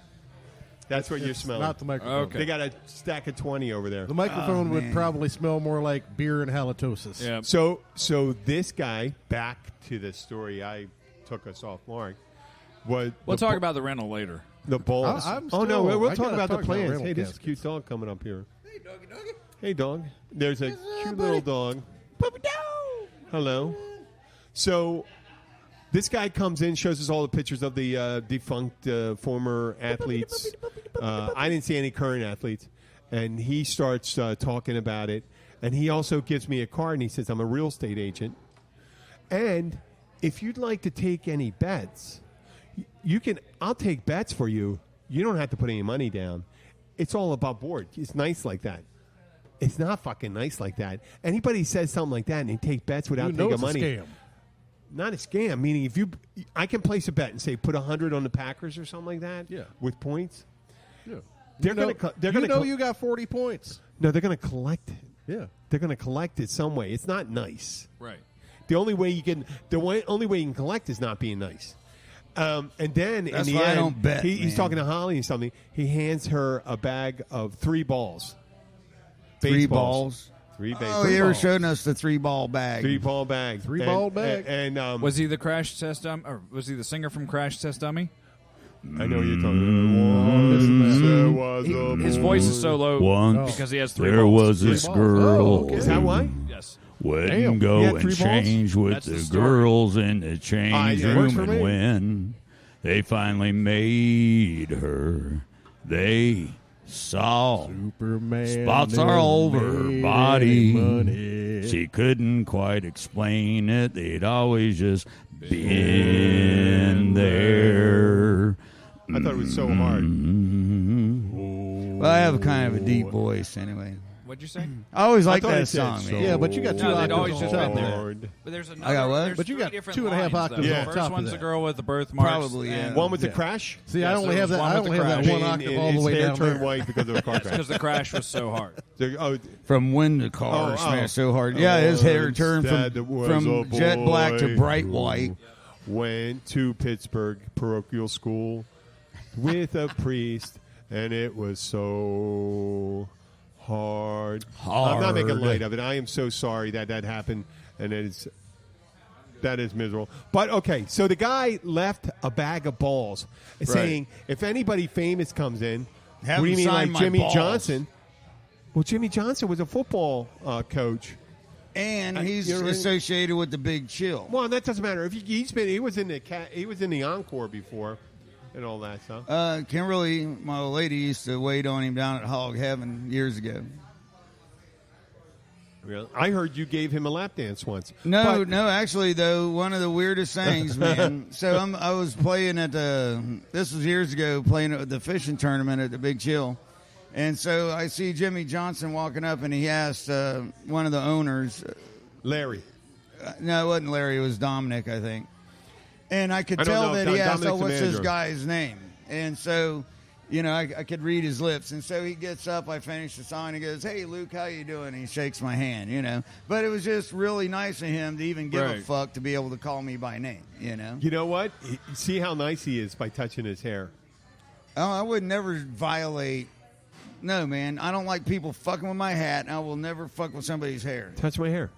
That's what you're smelling. Not the microphone. Okay. They got a stack of 20 over there. The microphone would man. probably smell more like beer and halitosis. Yeah. So this guy, back to the story I took us off, Mark, was We'll talk about the rental later. the balls. I'm Oh no, still- we'll I talk gotta about the talk about plans. rental Hey, this is a caskets. cute dog coming up here. Hey, doggy, doggy. Hey, dog. There's a cute little dog. Puppy dog. Hello. So this guy comes in, shows us all the pictures of the defunct former athletes. I didn't see any current athletes. And he starts talking about it. And he also gives me a card, and he says, I'm a real estate agent. And if you'd like to take any bets, I'll take bets for you. You don't have to put any money down. It's all above board. It's nice like that. It's not fucking nice like that. Anybody says something like that and they take bets without taking it's money. a scam. Not a scam. Meaning, I can place a bet and say put 100 on the Packers or something like that. Yeah. With points. Yeah. They're gonna. You got 40 points. No, they're gonna collect it. Yeah. They're gonna collect it some way. It's not nice. Right. The only way you can collect is not being nice. And then That's in the why I end, don't bet, he's man. talking to Holly and something. He hands her a bag of 3 balls. 3 Baseballs. balls. 3 baseballs. Oh, you were showing us the 3-ball bag. 3-ball bag. 3-ball bag. And Was he the crash test dummy, or was he the singer from Crash Test Dummy? I know what you're talking about. His voice is so low Once because he has 3 There balls. was this Three balls. girl. Oh, okay. Is that why? Yes. Wouldn't go He had and 3 balls? change with That's the the story. girls in the change it works room, for and me. when they finally made her, they saw Superman spots never all over her made body. any money. She couldn't quite explain it. They'd always just been there. I thought it was so hard. Well, I have kind of a deep voice anyway. What'd you say? I always like I thought that it said song, so man. Yeah, but you got 2 No, they'd always octaves just on been top there. of that. But there's another. I got what? There's But you 3 got different 2.5 lines, though. octaves on The top first of one's that. the girl with the birthmarks. Probably, yeah. and- One with the crash? See, Yes, I only there have was that. one I with only the have that crash. one octave all the His way hair down turned there. white because of the car Because crash. the crash was so hard. Oh, From when the car smashed so hard. Yeah, his hair turned from jet black to bright white. Went to Pittsburgh parochial school with a priest, and it was so hard. I'm not making light of it. I am so sorry that happened, and that is miserable. But okay, so the guy left a bag of balls, saying if anybody famous comes in, Have what do you him mean, sign like my Jimmy balls. Johnson? Well, Jimmy Johnson was a football coach. And he's you're right. associated with the Big Chill. Well, that doesn't matter. If he was in the Encore before, and all that stuff. Kimberly, my old lady, used to wait on him down at Hog Heaven years ago. Really? I heard you gave him a lap dance once. No, But- actually, though, one of the weirdest things, man. So I was playing this was years ago, playing at the fishing tournament at the Big Chill. And so I see Jimmy Johnson walking up, and he asked one of the owners. Larry. No, it wasn't Larry. It was Dominic, I think. And I could I don't tell know. that he asked, Dominic's the what's this manager." guy's name? And so, I could read his lips. And so he gets up, I finish the song, and he goes, "Hey, Luke, how you doing?" And he shakes my hand, But it was just really nice of him to even give a Right. fuck to be able to call me by name, You know what? See how nice he is by touching his hair. Oh, I would never violate. No, man. I don't like people fucking with my hat, and I will never fuck with somebody's hair. Touch my hair.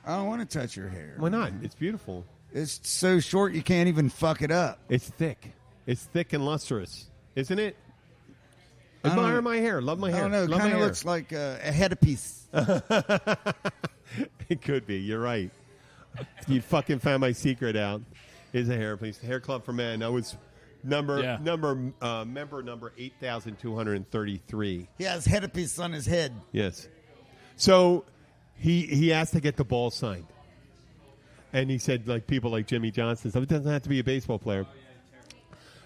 I don't want to touch your hair. Why not? It's beautiful. It's so short you can't even fuck it up. It's thick. It's thick and lustrous, isn't it? I don't Admire know. my hair. Love my I hair. don't know. It Love kind my of hair. looks like a headpiece. It could be. You're right. You fucking found my secret out. Is a hair, please. Hair Club for Men. That was member number 8,233. He has headpiece on his head. Yes. So he asked to get the ball signed. And he said, like, people like Jimmy Johnson, stuff. It doesn't have to be a baseball player.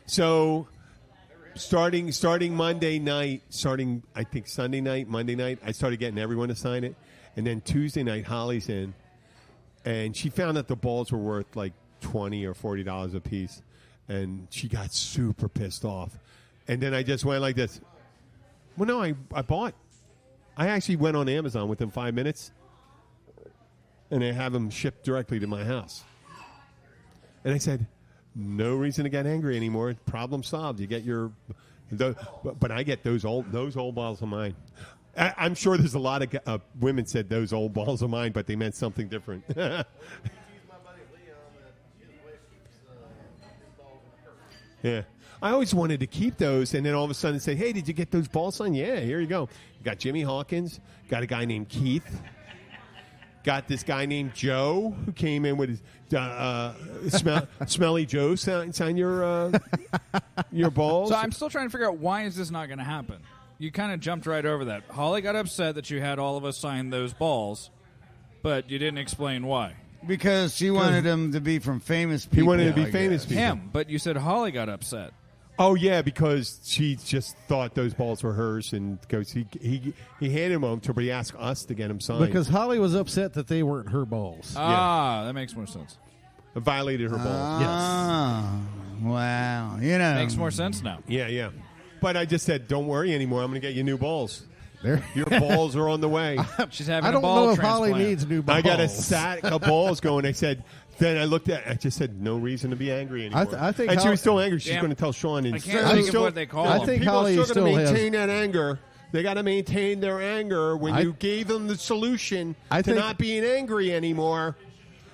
So starting Monday night, I think Sunday night, Monday night, I started getting everyone to sign it. And then Tuesday night, Holly's in. And she found that the balls were worth like $20 or $40 a piece. And she got super pissed off. And then I just went like this. Well, no, I bought. I actually went on Amazon within 5 minutes. And they have them shipped directly to my house. And I said, no reason to get angry anymore. Problem solved. You get your, but I get those old balls of mine. I'm sure there's a lot of women said those old balls of mine, but they meant something different. Yeah. I always wanted to keep those, and then all of a sudden say, hey, did you get those balls, son? Yeah, here you go. You got Jimmy Hawkins, got a guy named Keith, got this guy named Joe who came in with his Smelly Joe sign your balls. So I'm still trying to figure out, why is this not going to happen? You kind of jumped right over that. Holly got upset that you had all of us sign those balls, but you didn't explain why. Because she wanted him to be from famous people. He wanted to be I famous guess. people. Him, but you said Holly got upset. Oh yeah, because she just thought those balls were hers, and because he handed them to her, but he asked us to get them signed. Because Holly was upset that they weren't her balls. Ah, that makes more sense. It violated her balls. Ah, wow. You know. Makes more sense now. Yeah. But I just said, don't worry anymore. I'm going to get you new balls. There. Your balls are on the way. She's having I don't a ball know if transplant. Holly needs new balls. I got a sack of balls going. I said, then I looked at. I just said, no reason to be angry anymore. I think and she Holly- was still angry. She's Damn. going to tell Sean. And I can't think of what they call I them. think people Holly are still going to has- maintain that anger. They got to maintain their anger when I- you gave them the solution I to think- not being angry anymore.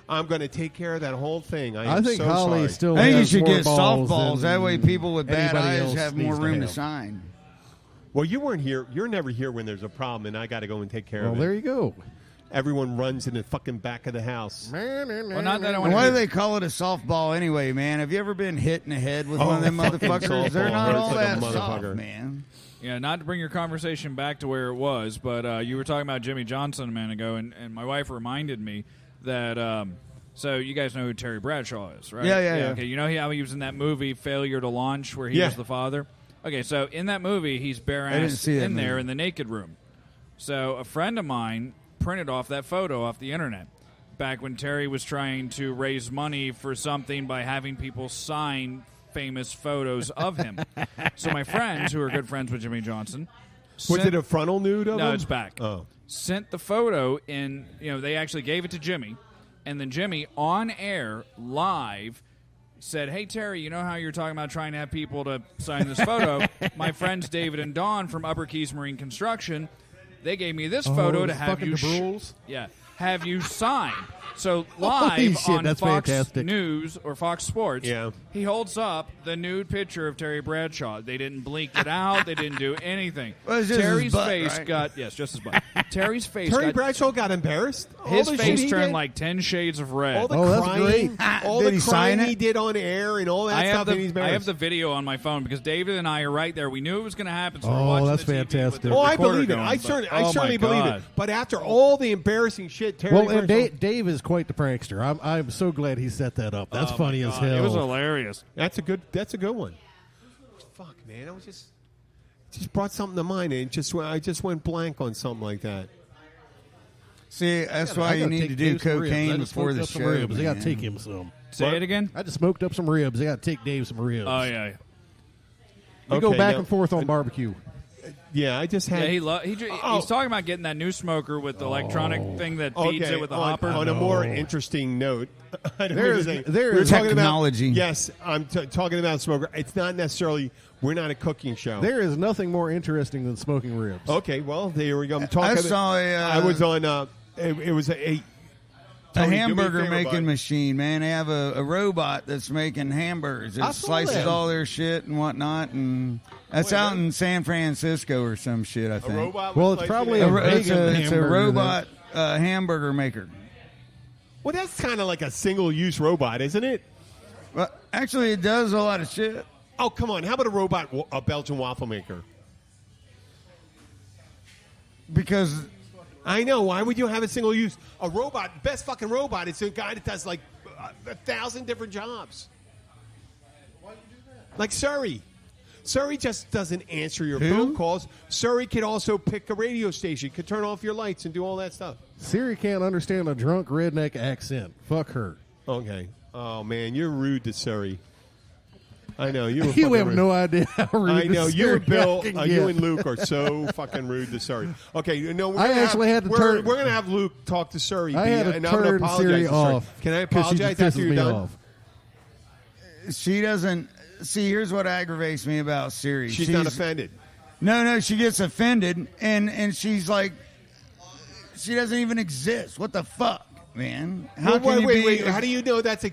I'm going to take care of that whole thing. I I am think so Holly sorry. still I think you has should more get balls softballs. than That way people with bad anybody eyes else have more needs to room to have. sign. Well, you weren't here. You're never here when there's a problem, and I got to go and take care Well, of it. there you go. everyone runs in the fucking back of the house. Well, not that I want Why to do they call it a softball anyway, man? Have you ever been hit in the head with one of them fucking motherfuckers? They're softball not hurts all like a that soft, motherfucker. man. Yeah, not to bring your conversation back to where it was, but you were talking about Jimmy Johnson a minute ago, and my wife reminded me that. So you guys know who Terry Bradshaw is, right? Yeah. Okay, you know how he was in that movie Failure to Launch, where he Yeah. was the father. Okay, so in that movie, he's bare didn't ass see that in there movie. in the naked room. So a friend of mine printed off that photo off the internet back when Terry was trying to raise money for something by having people sign famous photos of him. So my friends, who are good friends with Jimmy Johnson, Was sent- it a frontal nude of no, him? it's back. Oh. Sent the photo in. They actually gave it to Jimmy, and then Jimmy on air live said, "Hey Terry, you know how you're talking about trying to have people to sign this photo? My friends David and Don from Upper Keys Marine Construction, they gave me this photo to have you have you sign." So live Holy shit, on that's Fox fantastic. News or Fox Sports, Yeah. he holds up the nude picture of Terry Bradshaw. They didn't blink it out. They didn't do anything. Well, it's just Terry's his butt, face right? got just his butt. Terry's face Terry got Bradshaw got embarrassed. his All the face shit he turned did? like 10 shades of red. all the Oh, that's crying, great. all Did the he sign crying it? he did on air and all that I stuff. have, and he's I have embarrassed. the video on my phone because David and I are right there. We knew it was going to happen, so we're Oh, watching that's the TV with fantastic. the Oh, I recorder believe it. going, I but- certainly, oh I my certainly believe God. it. But after all the embarrassing shit, Terry Well, and Bradshaw, Dave is quite the prankster. I'm so glad he set that up. That's Oh, funny my as God. hell. It was hilarious. that's a good one. Fuck, man, I was just brought something to mind, and I just went blank on something like that. See, that's I why you gotta need take to do Dave some ribs. I cocaine just before smoked the up some show. ribs. I got to man. take him some. Say What? it again. I just smoked up some ribs. I got to take Dave some ribs. Oh yeah, We go Okay, back now- and forth on barbecue. Yeah, I just had. yeah. He's talking about getting that new smoker with the electronic thing that feeds Okay, it with the on, hopper. on a more interesting note, I don't There mean is- to say- there we're is talking technology. About, yes, I'm talking about smoker. It's not necessarily. We're not a cooking show. There is nothing more interesting than smoking ribs. Okay, well, there we go. I'm talking. I saw a, I was on. It was a Tony, do me a hamburger favor, making bud. machine, man. They have a robot that's making hamburgers. It I saw slices that. all their shit and whatnot, and that's Wait, out really? in San Francisco or some shit. I A think. robot. Well, with it's like probably an- a It's vegan a hamburger robot hamburger maker. Well, that's kind of like a single-use robot, isn't it? Well, actually, it does a lot of shit. Oh, come on. How about a Belgian waffle maker? Because I know. Why would you have a single use? A robot, best fucking robot, is a guy that does like 1,000 different jobs. Why do you do that? Like Surrey. Surrey just doesn't answer your Who? phone calls. Surrey could also pick a radio station, could turn off your lights and do all that stuff. Siri can't understand a drunk redneck accent. Fuck her. Okay. Oh, man, you're rude to Surrey. I know. You were You fucking have rude. no idea how rude I know this you and Siri Bill, can you get. and Luke are so fucking rude to Surrey. Okay, we're I gonna actually had to we're, turn- We're gonna have Luke talk to Surrey. I had to and I'm gonna turn apologize Siri to Surrey. off. Can I 'cause she apologize just after pisses you're me done? off. she doesn't see. Here's what aggravates me about Siri. She's not offended. No, she gets offended, and she's like, she doesn't even exist. What the fuck, man? How Well, can you be? wait. How do you know that's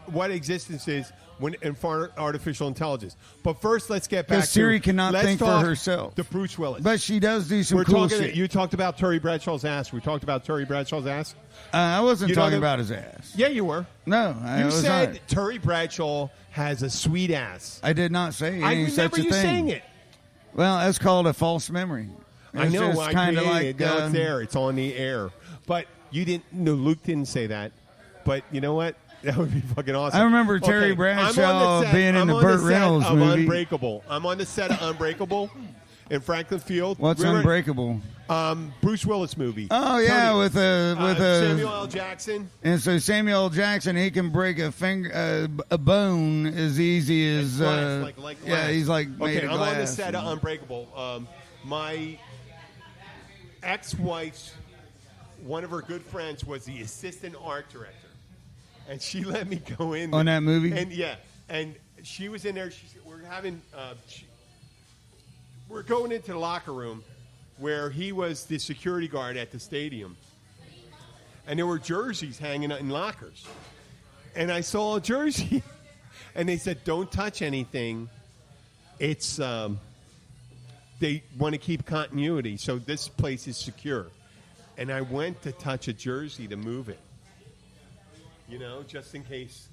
what existence is when in for artificial intelligence? But first, let's get back to Siri cannot let's think for talk herself. The Bruce Willis. But she does do some we're cool talking. shit. You talked about Terry Bradshaw's ass. We talked about Terry Bradshaw's ass. I wasn't You know talking that- about his ass. Yeah, you were. No, I You was said not. Terry Bradshaw has a sweet ass. I did not say I any remember such a you thing. saying it. Well, that's called a false memory. I It's know. just I kinda created it. like, Now it's there. It's on the air. But you didn't. No, Luke didn't say that. But you know what? That would be fucking awesome. I remember Terry Okay, Bradshaw I'm on the set- being in I'm the on Burt set Reynolds of movie. Unbreakable. I'm on the set of Unbreakable in Franklin Field. What's Remember- Unbreakable? Bruce Willis movie. Oh yeah, Tony, with a Samuel L. Jackson. And so Samuel L. Jackson, he can break a finger, a bone as easy as Glass, like yeah. glass. He's like made Okay, of I'm glass. on the set of Unbreakable. My ex-wife's one of her good friends was the assistant art director, and she let me go in On that movie? And yeah, and she was in there. She said, "We're having, we're going into the locker room where he was the security guard at the stadium, and there were jerseys hanging in lockers, and I saw a jersey, and they said, "Don't touch anything." It's they want to keep continuity, so this place is secure. and I went to touch a jersey to move it. Just in case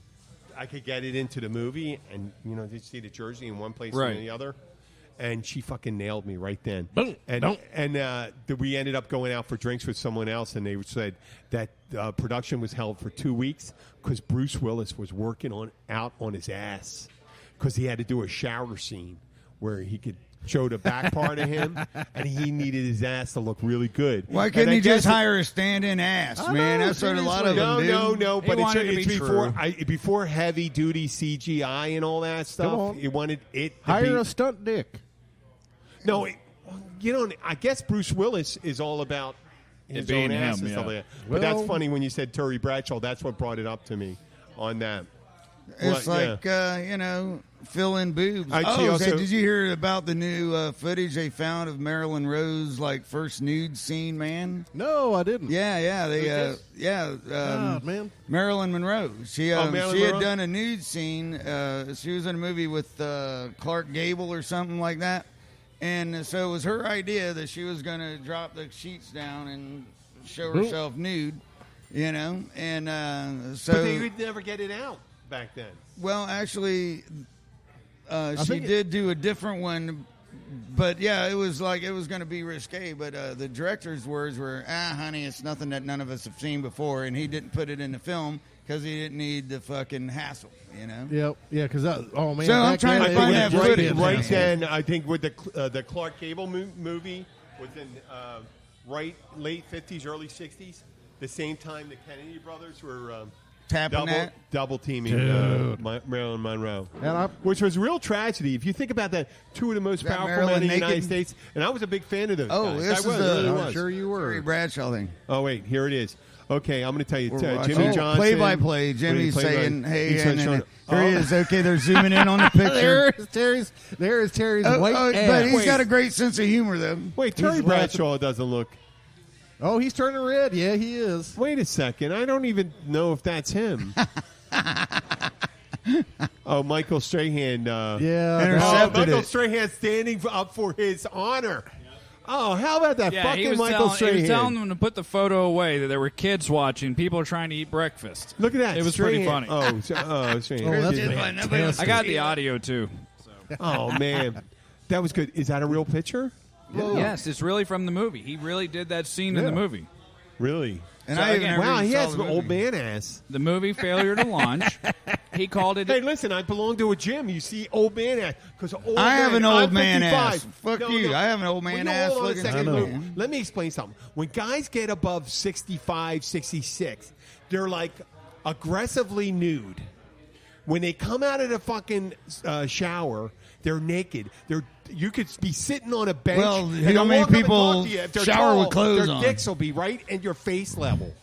I could get it into the movie, and did see the jersey in one place Right. and the other. And she fucking nailed me right then. Boom. And we ended up going out for drinks with someone else, and they said that production was held for 2 weeks because Bruce Willis was working out on his ass because he had to do a shower scene where he could show the back part of him, and he needed his ass to look really good. Why couldn't he just hire a stand-in ass, man? That's what a lot of them do. No, but wanted it to it's be before true. before heavy-duty CGI and all that stuff. Come on. He wanted it to Hire be... a stunt dick. No, I guess Bruce Willis is all about his being own ass him, and stuff yeah. like that. But that's Well- funny when you said Terry Bradshaw. That's what brought it up to me on that. It's Well, like, fill in boobs. She also- Did you hear about the new footage they found of Marilyn Monroe's first nude scene, man? No, I didn't. Yeah. God, man. Marilyn Monroe. She Marilyn she had Monroe? done a nude scene. She was in a movie with Clark Gable or something like that. And so it was her idea that she was going to drop the sheets down and show herself nude, And so, But they would never get it out back then. well, actually, she think did do a different one. But yeah, it was going to be risque. But the director's words were, honey, it's nothing that none of us have seen before. And he didn't put it in the film because he didn't need the fucking hassle, Yep. Yeah, because oh man. So I'm back trying then, to it find was that just footage. in Right there. then, I think with the Clark Gable movie was in late 50s, early 60s, the same time the Kennedy brothers were Tapping that. double teaming Dude. Marilyn Monroe, And which was a real tragedy. If you think about that, two of the most That powerful Marilyn men in the United naked? States, and I was a big fan of those Oh, guys. this I is was, really the- was. I'm sure you Terry were. Bradshaw thing. Oh wait, here it is. Okay, I'm going to tell you, We're Jimmy watching. Johnson. Play-by-play. Jimmy's Play-by- saying, hey, he's and showing- here he is. Okay, they're zooming in on the picture. There is Terry's Oh, white but ass. he's got a great sense of humor, though. Wait, Terry He's Bradshaw doesn't look. Oh, he's turning red. Yeah, he is. Wait a second. I don't even know if that's him. Oh, Michael Strahan. Yeah. Intercepted Michael it. Strahan standing up for his honor. Oh, how about that Yeah, fucking he was, Michael he was telling Strahan? them to put the photo away, that there were kids watching. People are trying to eat breakfast. Look at that. It was pretty Strahan. funny. Strahan. Oh, that's Fantastic. I got the audio, too. Oh, man. That was good. Is that a real picture? Yes, it's really from the movie. He really did that scene in the movie. Really? And So I even again- never Wow, even he saw has the an old movie. man ass. The movie Failure to Launch. He called it. Hey, listen, I belong to a gym. You see old man ass. Because I have an old I'm man 55. ass. Fuck you. I have an old man ass Hold on a looking second. too, Lou. man. Let me explain something. When guys get above 65, 66, they're like aggressively nude. When they come out of the fucking shower, they're naked. You could be sitting on a bench. Well, and how they'll many walk up and people talk to you. If they're shower with tall, clothes their on? dicks will be right at your face level.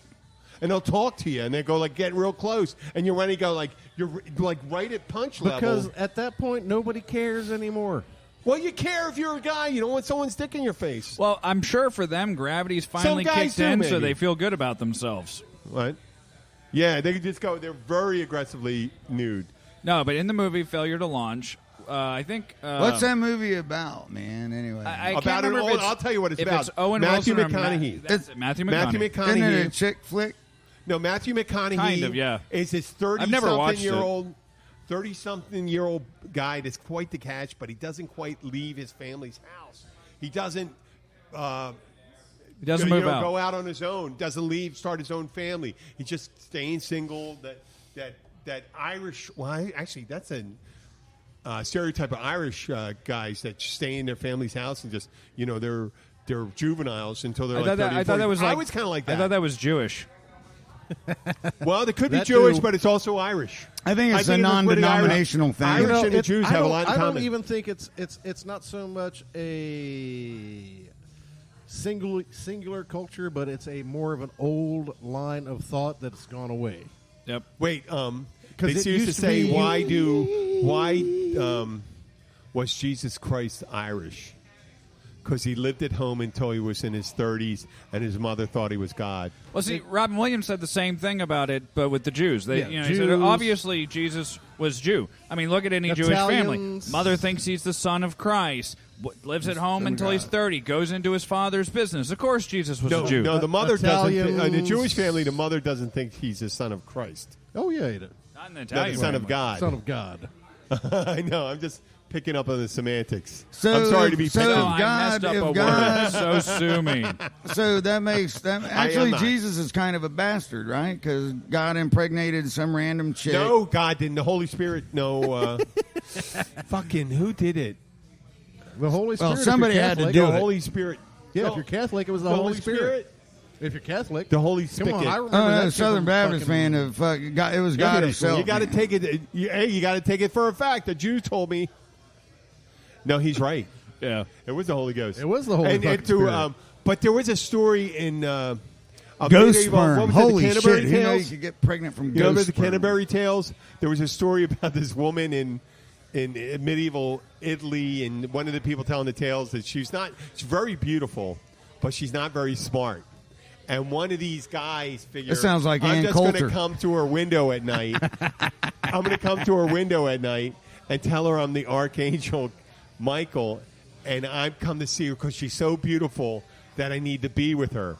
And they'll talk to you, and they go like, "Get real close," and you're ready to go like you're like right at punch Because level. at that point, nobody cares anymore. Well, you care if you're a guy. You don't want someone's dick in your face. Well, I'm sure for them, gravity's finally guys kicked do, in, so maybe. they feel good about themselves. What? Yeah, they just go. They're very aggressively nude. No, but in the movie Failure to Launch, I think. What's that movie about, man? Anyway, I About can't an remember old- if it's, I'll tell you what it's if about. It's Owen Matthew Wilson or McConaughey. That's it, Matthew Matthew McConaughey. isn't it a McConaughey. chick flick? No, Matthew McConaughey. Kind of, yeah. Is this I've never watched it. 30-something-year-old guy that's quite the catch, but he doesn't quite leave his family's house. He doesn't. He doesn't move out. Go out on his own. Doesn't leave. Start his own family. He's just staying single. That Irish. Well, actually, that's a stereotype of Irish guys that stay in their family's house and just they're juveniles until they're I like thought that, 30, I thought that 40. was like, I was kind of like that. I thought that was Jewish. Well, they could be That Jewish, too. but it's also Irish. I think it's a it was pretty non-denominational Irish. thing. Irish and the it's- Jews I have a don't- lot in I common. don't even think it's not so much a singular culture, but it's a more of an old line of thought that's gone away. Yep. Wait, they it used to used to say, be- why was Jesus Christ Irish? Because he lived at home until he was in his 30s, and his mother thought he was God. Well, see, Robin Williams said the same thing about it, but with the Jews. They, Yeah, he said, Jews. obviously Jesus was Jew. I mean, look at any Jewish family. Italians. Mother thinks he's the son of Christ. Lives at home until he's 30. Goes into his father's business. Of course, Jesus was a Jew. No, the mother Italians. doesn't. In the Jewish family, the mother doesn't think he's the son of Christ. Oh yeah, he did. Not in the Not Italian the son of family. God. Son of God. I know. I'm just picking up on the semantics. So I'm sorry to be so picky. No, I God- messed up if a God- word. So sue me. So that makes them actually not. Jesus is kind of a bastard, right? Because God impregnated some random chick. No, God didn't. The Holy Spirit. No. Fucking who did it? The Holy Spirit. Well, if somebody you're had to Catholic- do The it. Holy Spirit. Yeah, No, if you're Catholic, it was the, the Holy Spirit. If you're Catholic, The Holy come on, Spirit. I remember Oh, no, that Southern from Baptist fucking- man. It was God himself. You got to man. take it. Hey, you got to take it for a fact. The Jew told me. No, he's right. Yeah. It was the Holy Ghost. It was the Holy fucking Spirit. But there was a story in a Ghost medieval- sperm. What was Holy it, the Canterbury shit! Who knew you Tales? could get pregnant from You remember ghost the sperm? Canterbury Tales? There was a story about this woman in medieval Italy, and one of the people telling the tales that she's very beautiful, but she's not very smart. And one of these guys figured, That sounds like I'm Ann just going Coulter. to come to her window at night. I'm going to come to her window at night and tell her I'm the Archangel Michael, and I've come to see her because she's so beautiful that I need to be with her.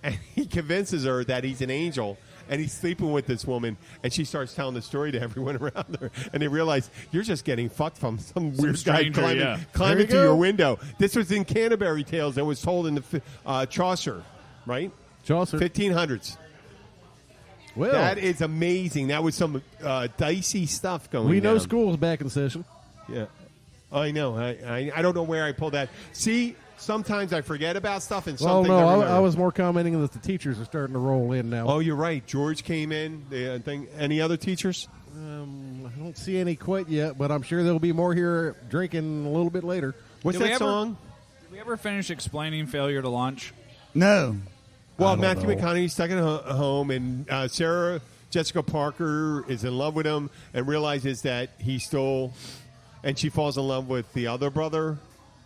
And he convinces her that he's an angel, and he's sleeping with this woman, and she starts telling the story to everyone around her, and they realize you're just getting fucked from some weird guy stranger, yeah. climbing There you through your go. window. This was in Canterbury Tales that was told in the Chaucer, right? Chaucer. 1500s. Well, That is amazing. That was some dicey stuff going on. we know school's back in session. Yeah. I know. I don't know where I pulled that. See, sometimes I forget about stuff and Well, something. no, I remember. I was more commenting that the teachers are starting to roll in now. Oh, you're right. George came in. The thing. Any other teachers? I don't see any quite yet, but I'm sure there'll be more here drinking a little bit later. What's Did we that ever- song? Did we ever finish explaining failure to launch? No. Well, don't Matthew know. McConaughey's stuck at home, and Sarah Jessica Parker is in love with him and realizes that he stole, and she falls in love with the other brother,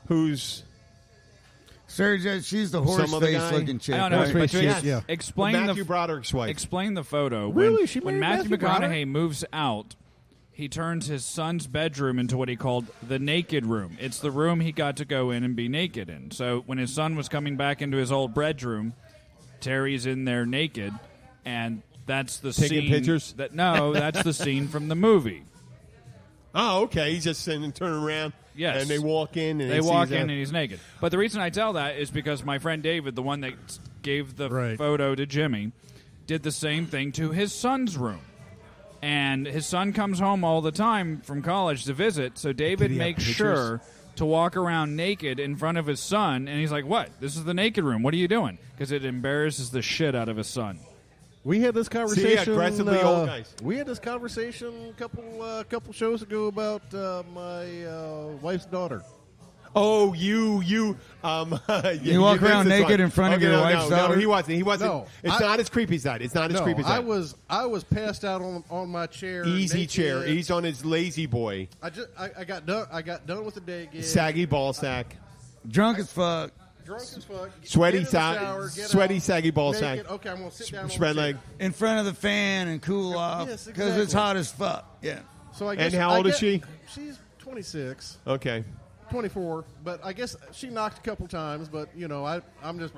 who's Sarah, she's the horse Some other face guy? looking chick. I don't know. right? But Yes. Yeah. explain Matthew the Broderick's wife. explain the photo. Really? When, She when married Matthew Matthew Broderick? McConaughey moves out, he turns his son's bedroom into what he called the naked room. It's the room he got to go in and be naked in. So when his son was coming back into his old bedroom, Terry's in there naked, and that's the Taking scene. pictures? That's the scene from the movie. Oh, okay. He's just sitting and turning around. Yes. And they walk in and They he walk sees in that. and he's naked. But the reason I tell that is because my friend David, the one that gave the Right. photo to Jimmy, did the same thing to his son's room. And his son comes home all the time from college to visit, so David Did he have makes pictures? sure to walk around naked in front of his son, and he's like, "What? This is the naked room. What are you doing?" Because it embarrasses the shit out of his son. We had this conversation. aggressively old guys. We had this conversation a couple shows ago about my wife's daughter. Oh, you You walk around naked in front of your wife's daughter? No, he wasn't. He wasn't. No, It's not as creepy as that. It's not as No, creepy as that. I was passed out on my chair. Easy naked. chair. He's on his lazy boy. I got done with the day gig. Saggy ball sack. Drunk as fuck. Drunk as fuck. Sweaty get in the sa- shower, get sweaty out, saggy ball naked. sack. Okay, I'm gonna sit down. on Spread the leg. chair. In front of the fan and cool off Yes, because it's exactly. hot as fuck. Yeah. So I guess And how old is she? She's 26. Okay. 24, but I guess she knocked a couple times, but you know, I'm just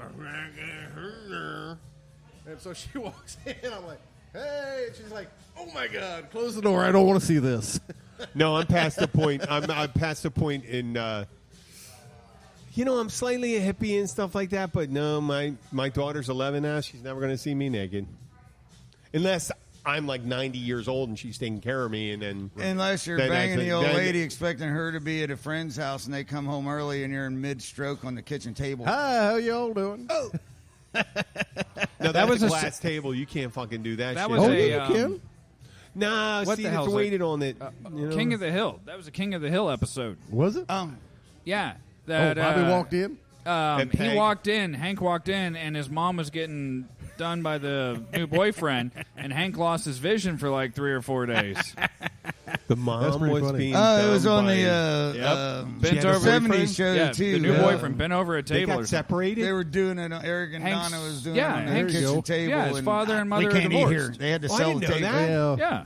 and so she walks in, I'm like, hey, and she's like, oh my god, close the door, I don't want to see this. No, I'm past the point. I'm past the point in. I'm slightly a hippie and stuff like that, but no, my daughter's 11 now. She's never going to see me naked, unless I'm like 90 years old and she's taking care of me, and then Unless you're Then banging that's the a- old then- lady expecting her to be at a friend's house and they come home early and you're in mid-stroke on the kitchen table. Hi, how y'all doing? Oh. no, that was was a a glass table. You can't fucking do that. That shit. was Oh, a, yeah, you can. Nah, What see, the it's hell's it? weighted on it. King of the Hill. That was a King of the Hill episode. Was it? Yeah. Oh, That Bobby walked in. And He Peg. walked in. Hank walked in, and his mom was getting done by the new boyfriend, and Hank lost his vision for like 3 or 4 days. The That's mom pretty was funny. being. Oh, it was done on by- the Yep. She Bent had a over. boyfriend? 70s show, Yeah, too. the new Yeah. boyfriend bent over a They table. got or something. separated. They were doing it. Eric and Hank's- Donna was doing yeah, it on the Hank's- kitchen table. yeah, his and father and mother we are can't eat here. divorced. They had to Oh, I sell didn't the know table. that. Yeah,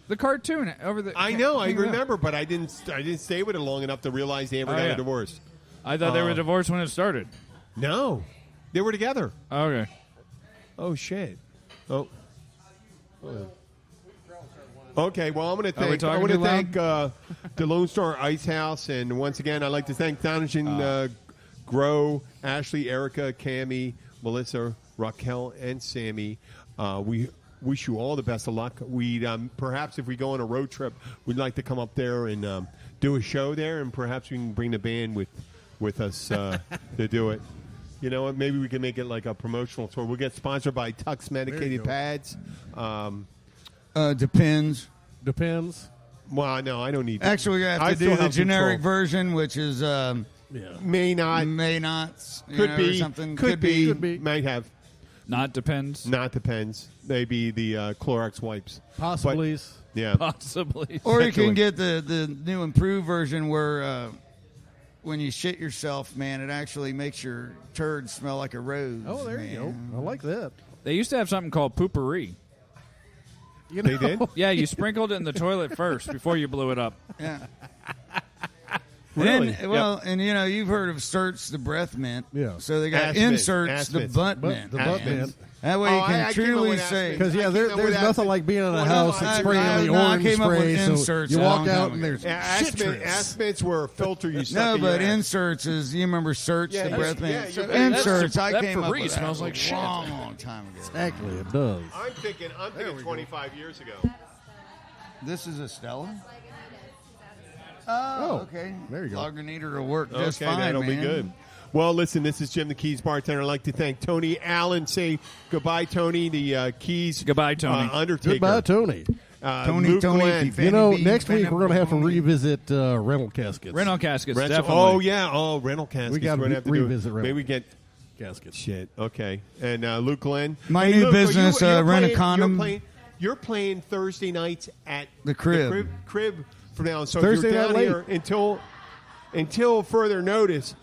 the cartoon over the. I know. I King of the Hill. remember, but I didn't stay with it long enough to realize they ever got yeah. a divorce. I thought they were divorced when it started. No, they were together. Okay. Oh shit. Oh. Okay, well, I'm going to thank the Lone Star Ice House, and once again, I'd like to thank Donovan, Grow, Ashley, Erica, Cammie, Melissa, Raquel, and Sammy. We wish you all the best of luck. We perhaps if we go on a road trip, we'd like to come up there and do a show there, and perhaps we can bring the band with us to do it. You know what? Maybe we can make it like a promotional tour. We'll get sponsored by Tux Medicated Pads. Depends. Well, no, I don't need. Actually, we have to do the generic version, which is may not, could be something. Could be. Might have. Not depends. Maybe the Clorox wipes. Possibly. Yeah. Possibly. Or you can get the new improved version where when you shit yourself, man, it actually makes your turd smell like a rose. Oh, there you go. I like that. They used to have something called poopery. You know? They did? Yeah, you sprinkled it in the toilet first before you blew it up. Yeah. Really? And you know, you've heard of Certs, the breath mint. Yeah. So they got Ass mint. inserts, Ass the mints. butt mint. The butt mint. That way you I can came up truly with ass say. mints. Because, yeah, I there's came up with nothing ass like being in a mints. house and spraying the orange came up with spray. So inserts you a walk long out time and ago. there's Ass mints were a filter you No, stuck in but your ass. inserts is, you remember Certs, Yeah, the yeah, breath yeah, mint? you're So right. inserts, That I came up Febreze with that smells a like shit. long time ago. Exactly, it does. I'm thinking 25 years ago. This is a Stella? Oh, okay. there you go. Lagunitas will work just Okay, fine, that'll be man. good. Well, listen, this is Jim the Keys bartender. I'd like to thank Tony Allen. Say goodbye, Tony, the Keys Goodbye, Tony. Undertaker. Goodbye, Tony. Luke Glenn. Fanny You know, Bee, next week Fanny we're going to have to Bee. revisit rental caskets. Rental caskets, Rental- definitely. Oh, yeah. Oh, rental caskets. We gotta We're gonna have to do- revisit rental. Maybe we get caskets. shit. Okay. And Luke Glenn. My Hey, new Luke, business, you're Rent a playing- Condom. You're playing Thursday nights at The Crib. Crib from now on. So Thursday if you're night down late. here until further notice,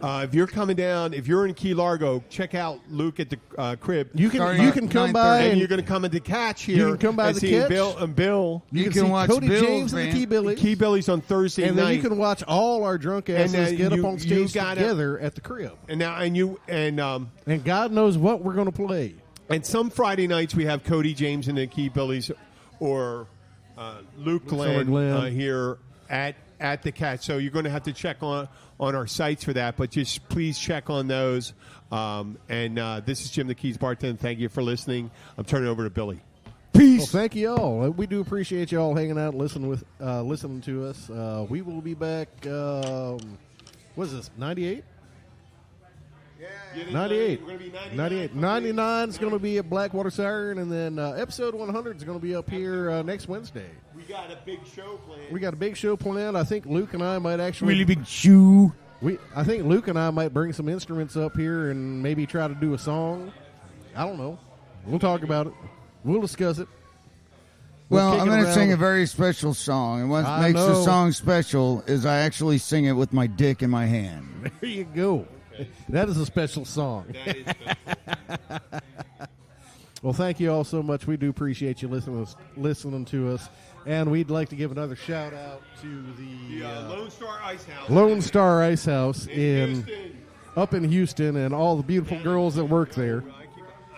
if you're coming down, if you're in Key Largo, check out Luke at the Crib. You Starting can at come 9:30. by and and you're going to come into Catch here. You can come by and the see Catch. Bill. You can can see watch Cody Bills, James and man. the Key Billy. Key Billy's on Thursday And night. then you can watch all our drunk asses then get up you- on you stage gotta- together at the Crib. And God knows what we're going to play. And some Friday nights we have Cody James and the Key Billies or Luke Glenn, Glenn. here at the Catch. So you're going to have to check on our sites for that, but just please check on those. This is Jim the Keys bartender. Thank you for listening. I'm turning it over to Billy. Well, thank you all. We do appreciate you all hanging out, and listening to us. We will be back. What is this? 98. 98. 98. 99 is going to be at Blackwater Siren, and then episode 100 is going to be up here next Wednesday. We got a big show planned. We got a big show planned. I think Luke and I might actually Really big shoe. I think Luke and I might bring some instruments up here and maybe try to do a song. I don't know. We'll talk about it. We'll discuss it. Well, kick I'm it going to around. sing a very special song, and what I makes the know. song special is I actually sing it with my dick in my hand. There you go. That is a special song. Well, thank you all so much. We do appreciate you listening to us. And we'd like to give another shout out to the Lone Star Ice House. Lone Star Ice House Houston. up in Houston, and all the beautiful girls that work there.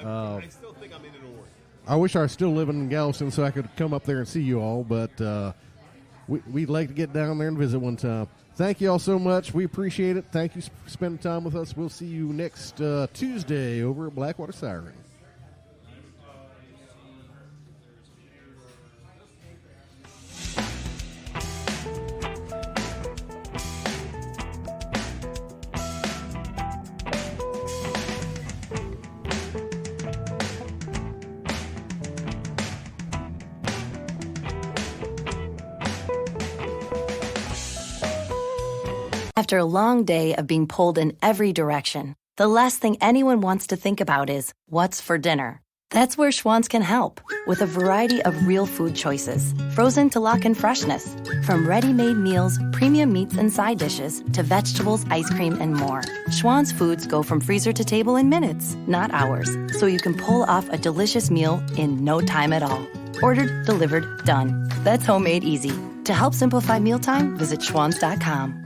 I still think I'm in an order. I wish I was still living in Galveston so I could come up there and see you all, but we'd like to get down there and visit one time. Thank you all so much. We appreciate it. Thank you for spending time with us. We'll see you next Tuesday over at Blackwater Siren. After a long day of being pulled in every direction, the last thing anyone wants to think about is what's for dinner. That's where Schwann's can help, with a variety of real food choices, frozen to lock in freshness. From ready-made meals, premium meats and side dishes, to vegetables, ice cream, and more. Schwann's foods go from freezer to table in minutes, not hours, so you can pull off a delicious meal in no time at all. Ordered, delivered, done. That's homemade easy. To help simplify mealtime, visit schwans.com.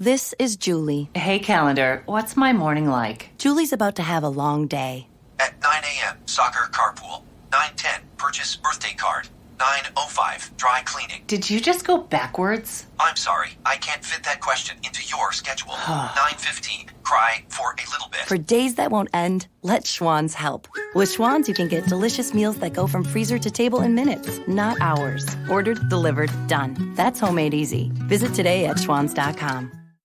This is Julie. Hey, calendar, what's my morning like? Julie's about to have a long day. At 9 a.m., soccer carpool. 9:10, purchase birthday card. 9:05, dry cleaning. Did you just go backwards? I'm sorry, I can't fit that question into your schedule. 9:15, cry for a little bit. For days that won't end, let Schwann's help. With Schwann's, you can get delicious meals that go from freezer to table in minutes, not hours. Ordered, delivered, done. That's homemade easy. Visit today at schwanns.com.